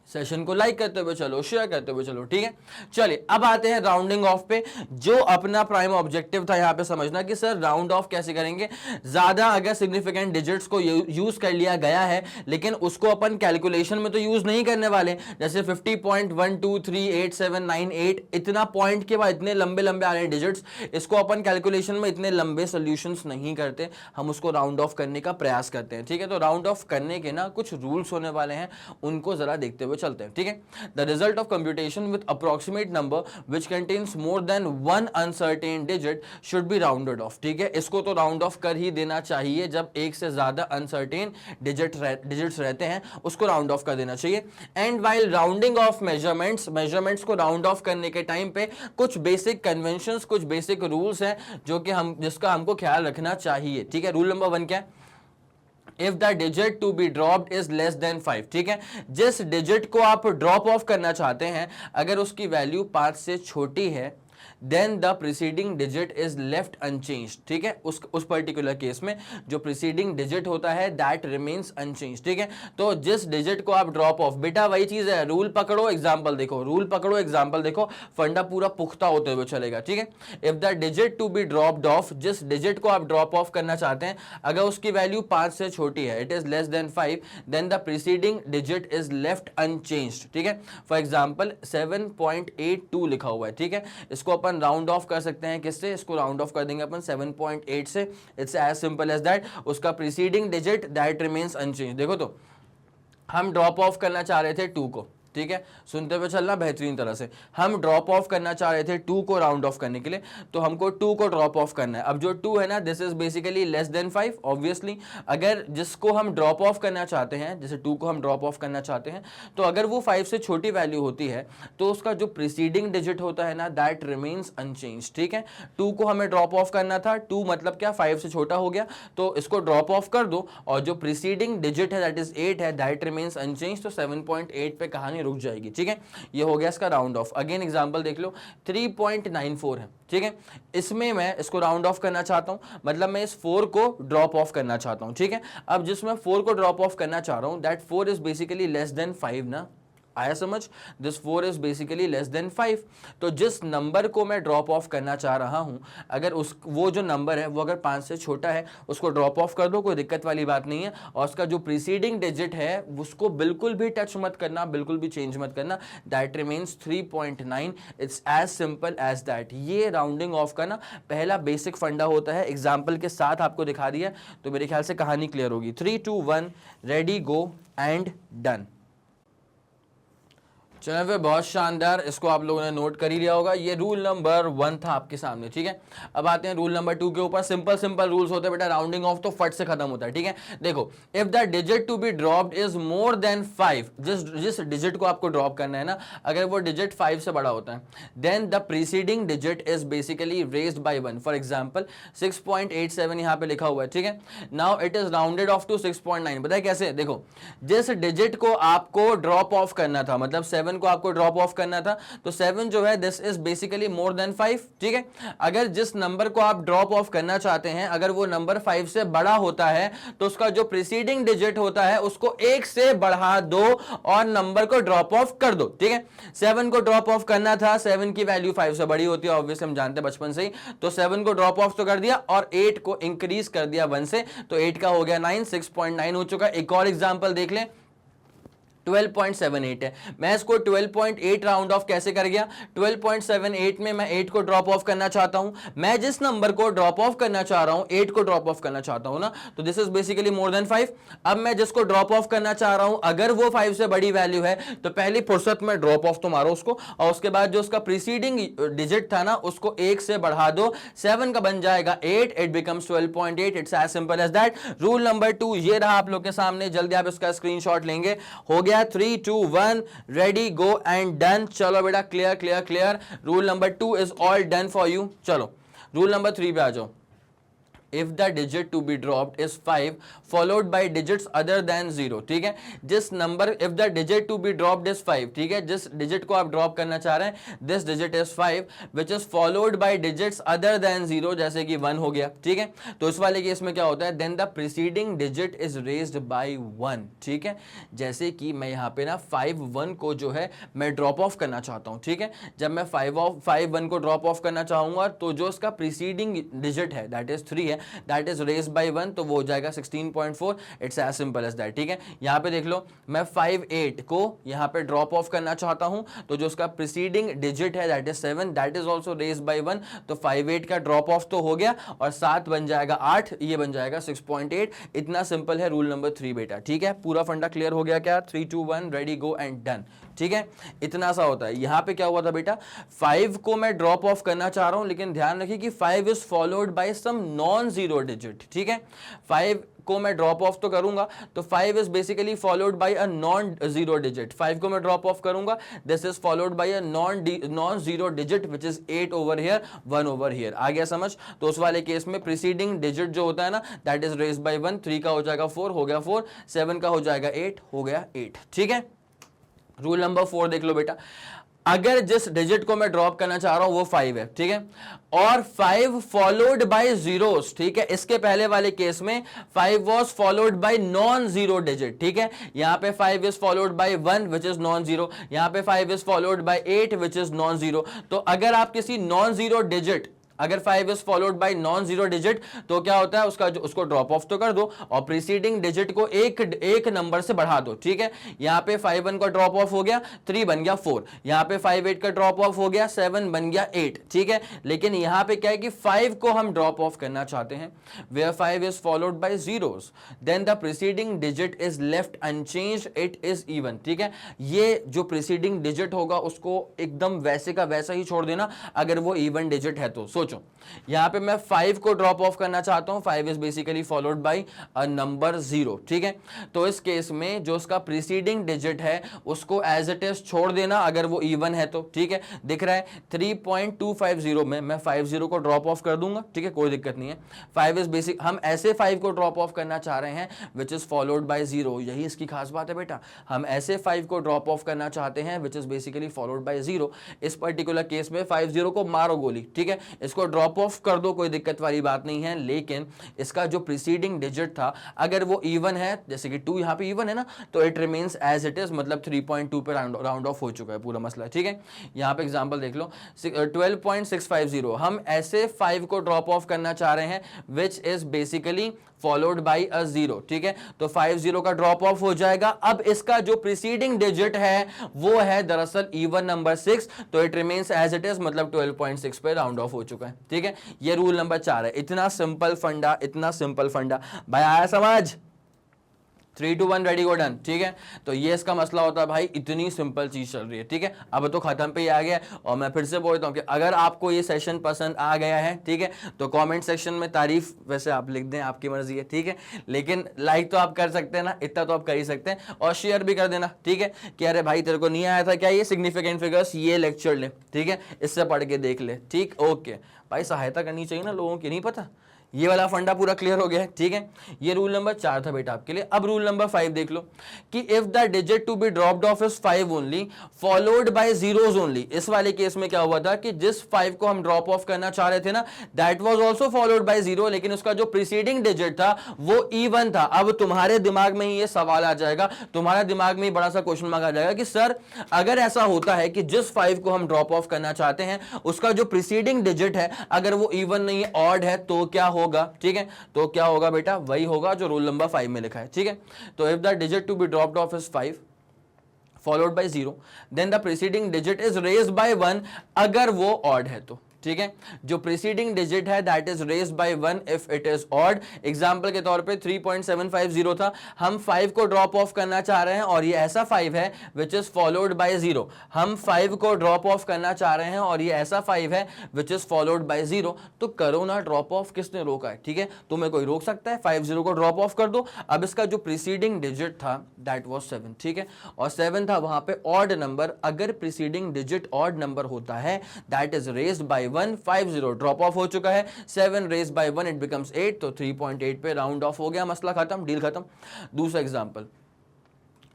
सेशन को लाइक करते हुए चलो, शेयर करते हुए चलो, ठीक है। चलिए अब आते हैं राउंडिंग ऑफ पे। जो अपना प्राइम ऑब्जेक्टिव था यहाँ पे समझना कि सर राउंड ऑफ कैसे करेंगे। ज्यादा अगर सिग्निफिकेंट डिजिट्स को यूज कर लिया गया है, लेकिन उसको अपन कैलकुलेशन में तो यूज नहीं करने वाले, जैसे 50.1238798 इतना पॉइंट के बाद इतने लंबे लंबे आ रहे हैं डिजिट्स, इसको अपन कैलकुलेशन में इतने लंबे सोल्यूशंस नहीं करते, हम उसको राउंड ऑफ करने का प्रयास करते हैं, ठीक है। तो राउंड ऑफ करने के ना कुछ रूल्स होने वाले हैं, उनको जरा देखते हुए चलते हैं, ठीक है। The result of computation with approximate number which contains more than 1 uncertain digit should be rounded off, ठीक है। इसको तो राउंड ऑफ कर ही देना चाहिए। जब एक से ज्यादा अनसर्टेन डिजिट्स रहते हैं उसको राउंड ऑफ कर देना चाहिए। And while rounding off measurements को राउंड ऑफ करने के टाइम पे कुछ बेसिक कन्वेंशंस, कुछ बेसिक रूल्स हैं जो कि जिसका हमको ख्याल रखना चाहिए, ठीक है। रूल नंबर 1 क्या है? If the digit to be dropped is less than 5, ठीक है। जिस डिजिट को आप ड्रॉप ऑफ करना चाहते हैं अगर उसकी वैल्यू 5 से छोटी है, then the preceding digit is left unchanged, ठीक है। उस पर्टिकुलर केस में जो प्रीसीडिंग डिजिट होता है दैट रिमेन्स अनचेंज्ड, ठीक है। तो जिस डिजिट को आप ड्रॉप ऑफ, बेटा वही चीज है, रूल पकड़ो एग्जांपल देखो, रूल पकड़ो एग्जांपल देखो, फंडा पूरा पुख्ता होते हुए चलेगा, ठीक है। If the digit to be dropped off, जिस डिजिट को आप ड्रॉप ऑफ करना चाहते हैं अगर उसकी वैल्यू 5 से छोटी है, it is less than 5, then the preceding digit is left unchanged, ठीक है। फॉर एग्जांपल 7.82 लिखा हुआ है, ठीक है। इसको अपन राउंड ऑफ कर सकते हैं किससे? इसको राउंड ऑफ कर देंगे अपन 7.8 से। It's as simple as that. उसका preceding digit that remains unchange. देखो तो हम ड्रॉप ऑफ करना चाह रहे थे 2 को, ठीक है, सुनते हुए चलना बेहतरीन तरह से। हम ड्रॉप ऑफ करना चाह रहे थे 2 को राउंड ऑफ करने के लिए, तो हमको 2 को ड्रॉप ऑफ करना है। अब जो 2 है ना, this is basically less than 5 obviously. अगर जिसको हम ड्रॉप ऑफ करना चाहते हैं, जैसे 2 को हम ड्रॉप ऑफ करना चाहते हैं, तो अगर वो 5 से छोटी वैल्यू होती है तो उसका जो प्रीसीडिंग डिजिट होता है ना, दैट रिमेन्स अनचेंज। ठीक है, 2 को हमें ड्रॉप ऑफ करना था, 2 मतलब क्या, 5 से छोटा हो गया, तो इसको ड्रॉप ऑफ कर दो और जो प्रीसीडिंग डिजिट है दैट इज 8 है, दैट रिमेन्स अनचेंज। तो 7.8 पे कहानी रुक जाएगी। ठीक है, ये हो गया इसका राउंड ऑफ। अगेन एग्जांपल देख लो, 3.94 है। ठीक है, इसमें मैं इसको राउंड ऑफ करना चाहता हूं, मतलब मैं इस 4 को ड्रॉप ऑफ करना चाहता हूं। ठीक है, अब जिसमें 4 को ड्रॉप ऑफ करना चाह रहा हूं, that 4 is basically less than 5 ना, आया समझ? This 4 is basically less than 5। तो जिस नंबर को मैं ड्रॉप ऑफ करना चाह रहा हूं, अगर वो जो नंबर है वो अगर 5 से छोटा है, उसको ड्रॉप ऑफ कर दो, कोई दिक्कत वाली बात नहीं है। और उसका जो प्रीसीडिंग डिजिट है उसको बिल्कुल भी टच मत करना, बिल्कुल भी चेंज मत करना, that remains 3.9। It's as simple as that. ये राउंडिंग ऑफ का ना पहला बेसिक फंडा होता है, एग्जाम्पल के साथ आपको दिखा दिया, तो मेरे ख्याल से कहानी क्लियर होगी। 3 2 1 रेडी गो एंड डन। चलो फिर, बहुत शानदार, इसको आप लोगों ने नोट कर ही लिया होगा। ये रूल नंबर 1 था आपके सामने। ठीक है, अब आते हैं रूल नंबर 2 के ऊपर। सिंपल सिंपल रूल्स होते हैं बेटा, राउंडिंग ऑफ तो फट से खत्म होता है। ठीक है, देखो, if the digit to be dropped is more than 5, जिस डिजिट को आपको ड्रॉप करना है ना, अगर वो डिजिट 5 से बड़ा होता है, then the preceding digit is basically raised by 1। For example 6.87 यहाँ पे लिखा हुआ है। ठीक है, now it is rounded off to 6.9। बताए कैसे? देखो, जिस डिजिट को आपको ड्रॉप ऑफ करना था, मतलब 7 को आपको ड्रॉप ऑफ करना था, तो 7 जो है this is basically more than 5। ठीक है, अगर जिस नंबर को आप ड्रॉप ऑफ करना चाहते हैं, अगर वो नंबर 5 से बड़ा होता है, तो उसका जो प्रीसीडिंग डिजिट होता है उसको 1 से बढ़ा दो और नंबर को ड्रॉप ऑफ कर दो। ठीक है, 7 को ड्रॉप ऑफ करना था, 7 की वैल्यू 5 से बड़ी होती है, ऑब्वियसली हम जानते हैं बचपन से ही, तो 7 को ड्रॉप ऑफ तो कर दिया और 8 को इंक्रीज कर दिया 1 से, तो 8 का हो गया 9, 6.9 हो चुका। एक और एग्जांपल देख लें, 12.78 है। मैं इसको 12.8 राउंड ऑफ कैसे कर गया? 12.78 में मैं 8 को ड्रॉप ऑफ करना चाहता हूं, मैं जिस नंबर को ड्रॉप ऑफ करना चाह रहा हूं 8 को ड्रॉप ऑफ करना चाहता हूं ना, तो this is basically more than 5। अब मैं जिसको ड्रॉप ऑफ करना चाह रहा हूं, अगर वो 5 से बड़ी वैल्यू है, तो पहली फुर्सत में ड्रॉप ऑफ तो मारो उसको, और उसके बाद जो उसका प्रीसीडिंग डिजिट था ना, उसको 1 से बढ़ा दो, 7 का बन जाएगा 8, it becomes 12.8। It's as simple as that. Rule number 2 ये रहा आप लोग के सामने, जल्दी आप इसका स्क्रीनशॉट लेंगे। हो गया 3 2 1 रेडी गो एंड डन। चलो बेटा, clear clear clear. Rule number 2 is all done for you. चलो रूल नंबर 3 पे आ जाओ। If the digit to be dropped is 5 followed by digits other than 0। ठीक है, जिस number, if the digit to be dropped is 5, ठीक है, जिस डिजिट को आप ड्रॉप करना चाह रहे हैं, this digit is 5 which is followed by digits other than 0, जैसे कि 1 हो गया। ठीक है, तो इस वाले केस में क्या होता है, then the preceding digit is raised by 1। ठीक है, जैसे कि मैं यहाँ पे ना 5 1 को जो है मैं ड्रॉप ऑफ करना चाहता हूँ। ठीक है, जब मैं 5 1 को ड्रॉप ऑफ करना चाहूंगा, तो जो इसका प्रीसीडिंग डिजिट है दैट इज 3 है, दैट इज रेज्ड बाय 1, तो वो हो जाएगा 16.4। It's as simple as that. ठीक है, यहाँ पे देख लो, मैं 5 8 को यहाँ पे ड्रॉप ऑफ करना चाहता हूँ, तो जो उसका प्रीसीडिंग डिजिट है that is 7, that is also raised by 1, तो 5 8 का ड्रॉप ऑफ तो हो गया, और 7 बन जाएगा 8, ये बन जाएगा 6.8। इतना सिंपल है रूल नंबर 3 बेटा। ठीक है, पूरा फंडा क्लियर हो गया क्या? 3 2 1 रेडी गो एंड डन। ठीक है, इतना सा होता है। यहां पे क्या हुआ था बेटा, 5 को मैं ड्रॉप ऑफ करना चाह रहा हूं, लेकिन ध्यान रखिए कि 5 is followed by some non zero digit. ठीक है, 5 को मैं ड्रॉप ऑफ तो करूंगा, तो 5 is basically followed by a non zero digit. 5 को मैं ड्रॉप ऑफ करूंगा, this is followed by a non zero digit which is 8 over here 1 over here. आ गया समझ? तो उस वाले केस में प्रीसीडिंग डिजिट जो होता है ना, दैट इज रेज्ड बाय 1। 3 का हो जाएगा 4, हो गया 4, 7 का हो जाएगा 8, हो गया 8। ठीक है, रूल नंबर 4 देख लो बेटा, अगर जिस डिजिट को मैं ड्रॉप करना चाह रहा हूं वो 5 है, ठीक है, और 5 फॉलोड बाय जीरोस, ठीक है, इसके पहले वाले केस में 5 was followed by non zero digit. ठीक है, यहां पे 5 is followed bye 1 which is non zero, यहां पे 5 is followed bye 8 which is non zero. तो अगर आप किसी नॉन जीरो डिजिट अगर 5 is followed bye non zero digit तो क्या होता है, उसको ड्रॉप ऑफ तो कर दो और प्रीसीडिंग डिजिट को एक नंबर से बढ़ा दो, ठीक है। यहां पे 5 1 का ड्रॉप ऑफ हो गया, 3 बन गया 4, यहां पे 5 8 का ड्रॉप ऑफ हो गया, 7 बन गया 8, ठीक है। लेकिन यहां पे क्या है कि 5 को हम ड्रॉप ऑफ करना चाहते हैं, where 5 is followed by zeros, then the preceding digit is left unchanged, it is even, ठीक है। ये जो preceding digit होगा उसको एकदम वैसे का वैसा ही छोड़ देना अगर वो even digit है तो। सोचो यहां पे मैं 5 को ड्रॉप ऑफ करना चाहता हूं, 5 is basically followed by a number 0, ठीक है। तो इस केस में जो उसका preceding digit है उसको as it is छोड़ देना अगर वो even है तो, ठीक है। दिख रहा है 3.250 में मैं 50 को ड्रॉप ऑफ कर दूंगा, ठीक है, कोई दिक्कत नहीं है। 5 इज बेसिक, हम ऐसे 5 को ड्रॉप ऑफ करना चाह रहे हैं विच इज फॉलोड बाय 0, यही इसकी खास बात है बेटा। हम ऐसे 5 को ड्रॉप ऑफ करना चाहते हैं which is basically followed bye 0। इस पर्टिकुलर केस में 50 को मारो गोली, ठीक है, इसको ड्रॉप ऑफ कर दो, कोई दिक्कत वाली बात नहीं है। लेकिन इसका जो प्रीसीडिंग डिजिट था अगर वो इवन है, जैसे कि 2 यहां पे इवन है ना, तो it remains as it is, मतलब 3.2 पे राउंड ऑफ हो चुका है पूरा मसला, ठीक है। यहां पे एग्जांपल देख लो 12.650, हम ऐसे 5 को ड्रॉप ऑफ करना चाह रहे हैं which is basically followed by a 0, ठीक है। तो 50 का ड्रॉप ऑफ हो जाएगा। अब इसका जो प्रीसीडिंग डिजिट है वो है दरअसल इवन नंबर 6, तो it remains as it is, मतलब 12.6 पे राउंड ऑफ हो चुका है, ठीक है। ये रूल नंबर 4 है। इतना सिंपल फंडा, इतना सिंपल फंडा भाई, आया समझ? 3 2 1 रेडी गो डन, ठीक है। तो ये इसका मसला होता है भाई, इतनी सिंपल चीज चल रही है, ठीक है। अब तो खत्म पे ही आ गया। और मैं फिर से बोलता हूँ कि अगर आपको ये सेशन पसंद आ गया है, ठीक है, तो कमेंट सेक्शन में तारीफ वैसे आप लिख दें, आपकी मर्जी है, ठीक है। लेकिन लाइक तो आप कर सकते हैं ना, इतना तो आप कर ही सकते हैं, और शेयर भी कर देना, ठीक है, कि अरे भाई तेरे को नहीं आया था क्या ये सिग्निफिकेंट फिगर्स, ये लेक्चर ले, ठीक है, इससे पढ़ के देख ले, ठीक, ओके भाई। सहायता करनी चाहिए ना लोगों की, नहीं पता, ये वाला फंडा पूरा क्लियर हो गया है, ठीक है। ये रूल नंबर 4 था बेटा आपके लिए। अब रूल नंबर 5 देख लो कि if the digit to be dropped off is 5 only followed by zeros only. इस वाले केस में क्या हुआ था कि जिस 5 को हम ड्रॉप ऑफ करना चाह रहे थे ना, that was also followed by 0, लेकिन उसका जो प्रीसीडिंग डिजिट था वो इवन था। अब तुम्हारे दिमाग में ही ये सवाल आ जाएगा, तुम्हारे दिमाग में ही बड़ा सा क्वेश्चन मार्क आ जाएगा कि सर अगर ऐसा होता है कि जिस 5 को हम ड्रॉप ऑफ करना चाहते हैं उसका जो प्रीसीडिंग डिजिट है अगर वो इवन नहीं है, ऑड है, तो क्या होगा, ठीक है। तो क्या होगा बेटा, वही होगा जो रूल नंबर 5 में लिखा है, ठीक है। तो if the digit to be dropped off is 5 followed by 0, then the preceding digit is raised by 1 अगर वो ऑड है तो, ठीक है। जो प्रीसीडिंग डिजिट है that is raised by 1 if it is odd. Example के तौर पे 3.750 था, हम 5 को ड्रॉप ऑफ करना चाह रहे हैं और ये ऐसा 5 है विच इज फॉलोड बाय 0। हम 5 को ड्रॉप ऑफ करना चाह रहे हैं और ये ऐसा 5 है विच इज फॉलोड बाय 0। तो करो ना ड्रॉप ऑफ, किसने रोका है, ठीक है। तुम्हें कोई रोक सकता है? 50 को ड्रॉप ऑफ कर दो। अब इसका जो प्रीसीडिंग डिजिट था दैट वाज 7, ठीक है, और 7 था वहां पे ऑड नंबर। अगर प्रीसीडिंग डिजिट ऑड नंबर होता है that is raised by 1, 50 drop of हो चुका है, 7 रेज्ड बाय 1 इट बिकम्स 8, तो 3.8 पे राउंड ऑफ हो गया, मसला खत्म, डील खत्म। दूसरा एग्जांपल,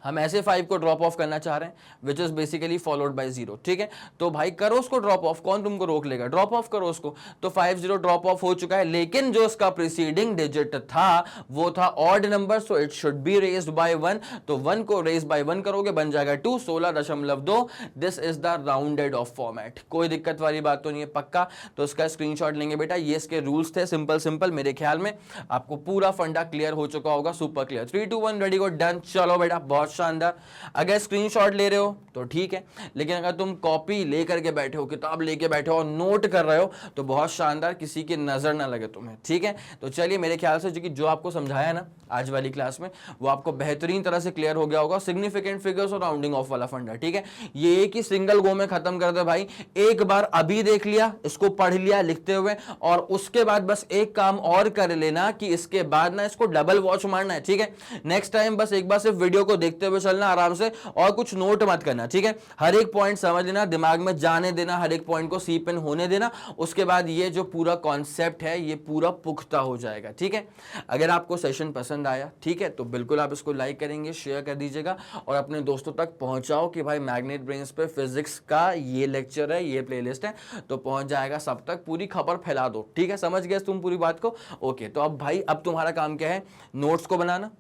हम ऐसे 5 को ड्रॉप ऑफ करना चाह रहे हैं which is basically followed bye 0, ठीक है। तो भाई करो उसको ड्रॉप ऑफ, कौन तुमको रोक लेगा, ड्रॉप ऑफ करो उसको। तो 50 ड्रॉप ऑफ हो चुका है, लेकिन जो उसका प्रीसीडिंग डिजिट था वो था odd number, so it should be raised by 1। तो 1 को रेज बाय 1 करोगे बन जाएगा 2, 16.2। This is the rounded off format. कोई दिक्कत वाली बात तो नहीं है, पक्का। तो इसका स्क्रीनशॉट लेंगे बेटा, ये इसके रूल्स थे, सिंपल सिंपल। मेरे ख्याल में आपको पूरा फंडा क्लियर हो चुका होगा, सुपर क्लियर। 3 2 1 रेडी गो डन। चलो बेटा बहुत शानदार। अगर स्क्रीनशॉट ले रहे हो तो ठीक है, लेकिन अगर तुम कॉपी लेकर के बैठे हो, किताब लेके बैठे हो और नोट कर रहे हो तो बहुत शानदार, किसी की नजर ना लगे तुम्हें, ठीक है। तो चलिए, मेरे ख्याल से जो आपको समझाया ना आज वाली क्लास में वो आपको बेहतरीन तरह से क्लियर हो गया होगा। सिग्निफिकेंट फिगर्स और राउंडिंग ऑफ वाला फंडा, ठीक है, ये एक ही सिंगल गो में खत्म कर दे भाई। एक बार अभी देख लिया, इसको पढ़ लिया लिखते हुए, और उसके बाद बस एक काम और कर लेना कि इसके बाद ना इसको डबल वॉच मारना है, ठीक है। नेक्स्ट टाइम बस एक बार सिर्फ वीडियो को देखते हुए चलना आराम से, और कुछ नोट मत करना, ठीक है। हर एक पॉइंट समझ लेना, दिमाग में जाने देना, हर एक पॉइंट को सी पेन होने देना। उसके बाद ये जो पूरा कॉन्सेप्ट है ये पूरा पुख्ता हो जाएगा, ठीक है। अगर आपको सेशन पसंद आया, ठीक है, तो बिल्कुल आप इसको लाइक करेंगे, शेयर कर दीजिएगा और अपने दोस्तों तक पहुंचाओ कि भाई मैग्नेट ब्रेन्स पे फिजिक्स का ये लेक्चर है, ये प्लेलिस्ट है, तो पहुंच जाएगा सब तक। पूरी खबर फैला दो, ठीक है। समझ गए तुम पूरी बात को? ओके। तो अब भाई, अब तुम्हारा काम क्या है? नोट्स को बनाना,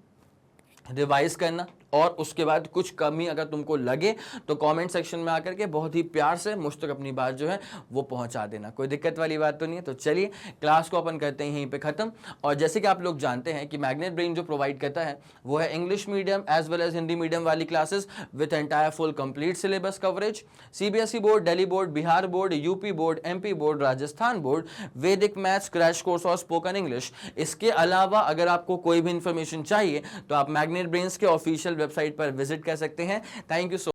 रिवाइज करना, और उसके बाद कुछ कमी अगर तुमको लगे तो कमेंट सेक्शन में आकर के बहुत ही प्यार से मुझ तक अपनी बात जो है वो पहुंचा देना, कोई दिक्कत वाली बात तो नहीं है। तो चलिए क्लास को अपन करते हैं यहीं पे खत्म। और जैसे कि आप लोग जानते हैं कि मैग्नेट ब्रेन जो प्रोवाइड करता है वो है English medium as well as Hindi medium वाली classes with entire full complete syllabus coverage. CBSE board, Delhi board, Bihar board, UP board, MP board, Rajasthan board, वैदिक मैथ्स क्रैश कोर्स और स्पोकन इंग्लिश। इसके अलावा अगर आपको कोई भी इंफॉर्मेशन चाहिए तो आप मैग्नेट ब्रेन्स के ऑफिशियल वेबसाइट पर विजिट कर सकते हैं। Thank you so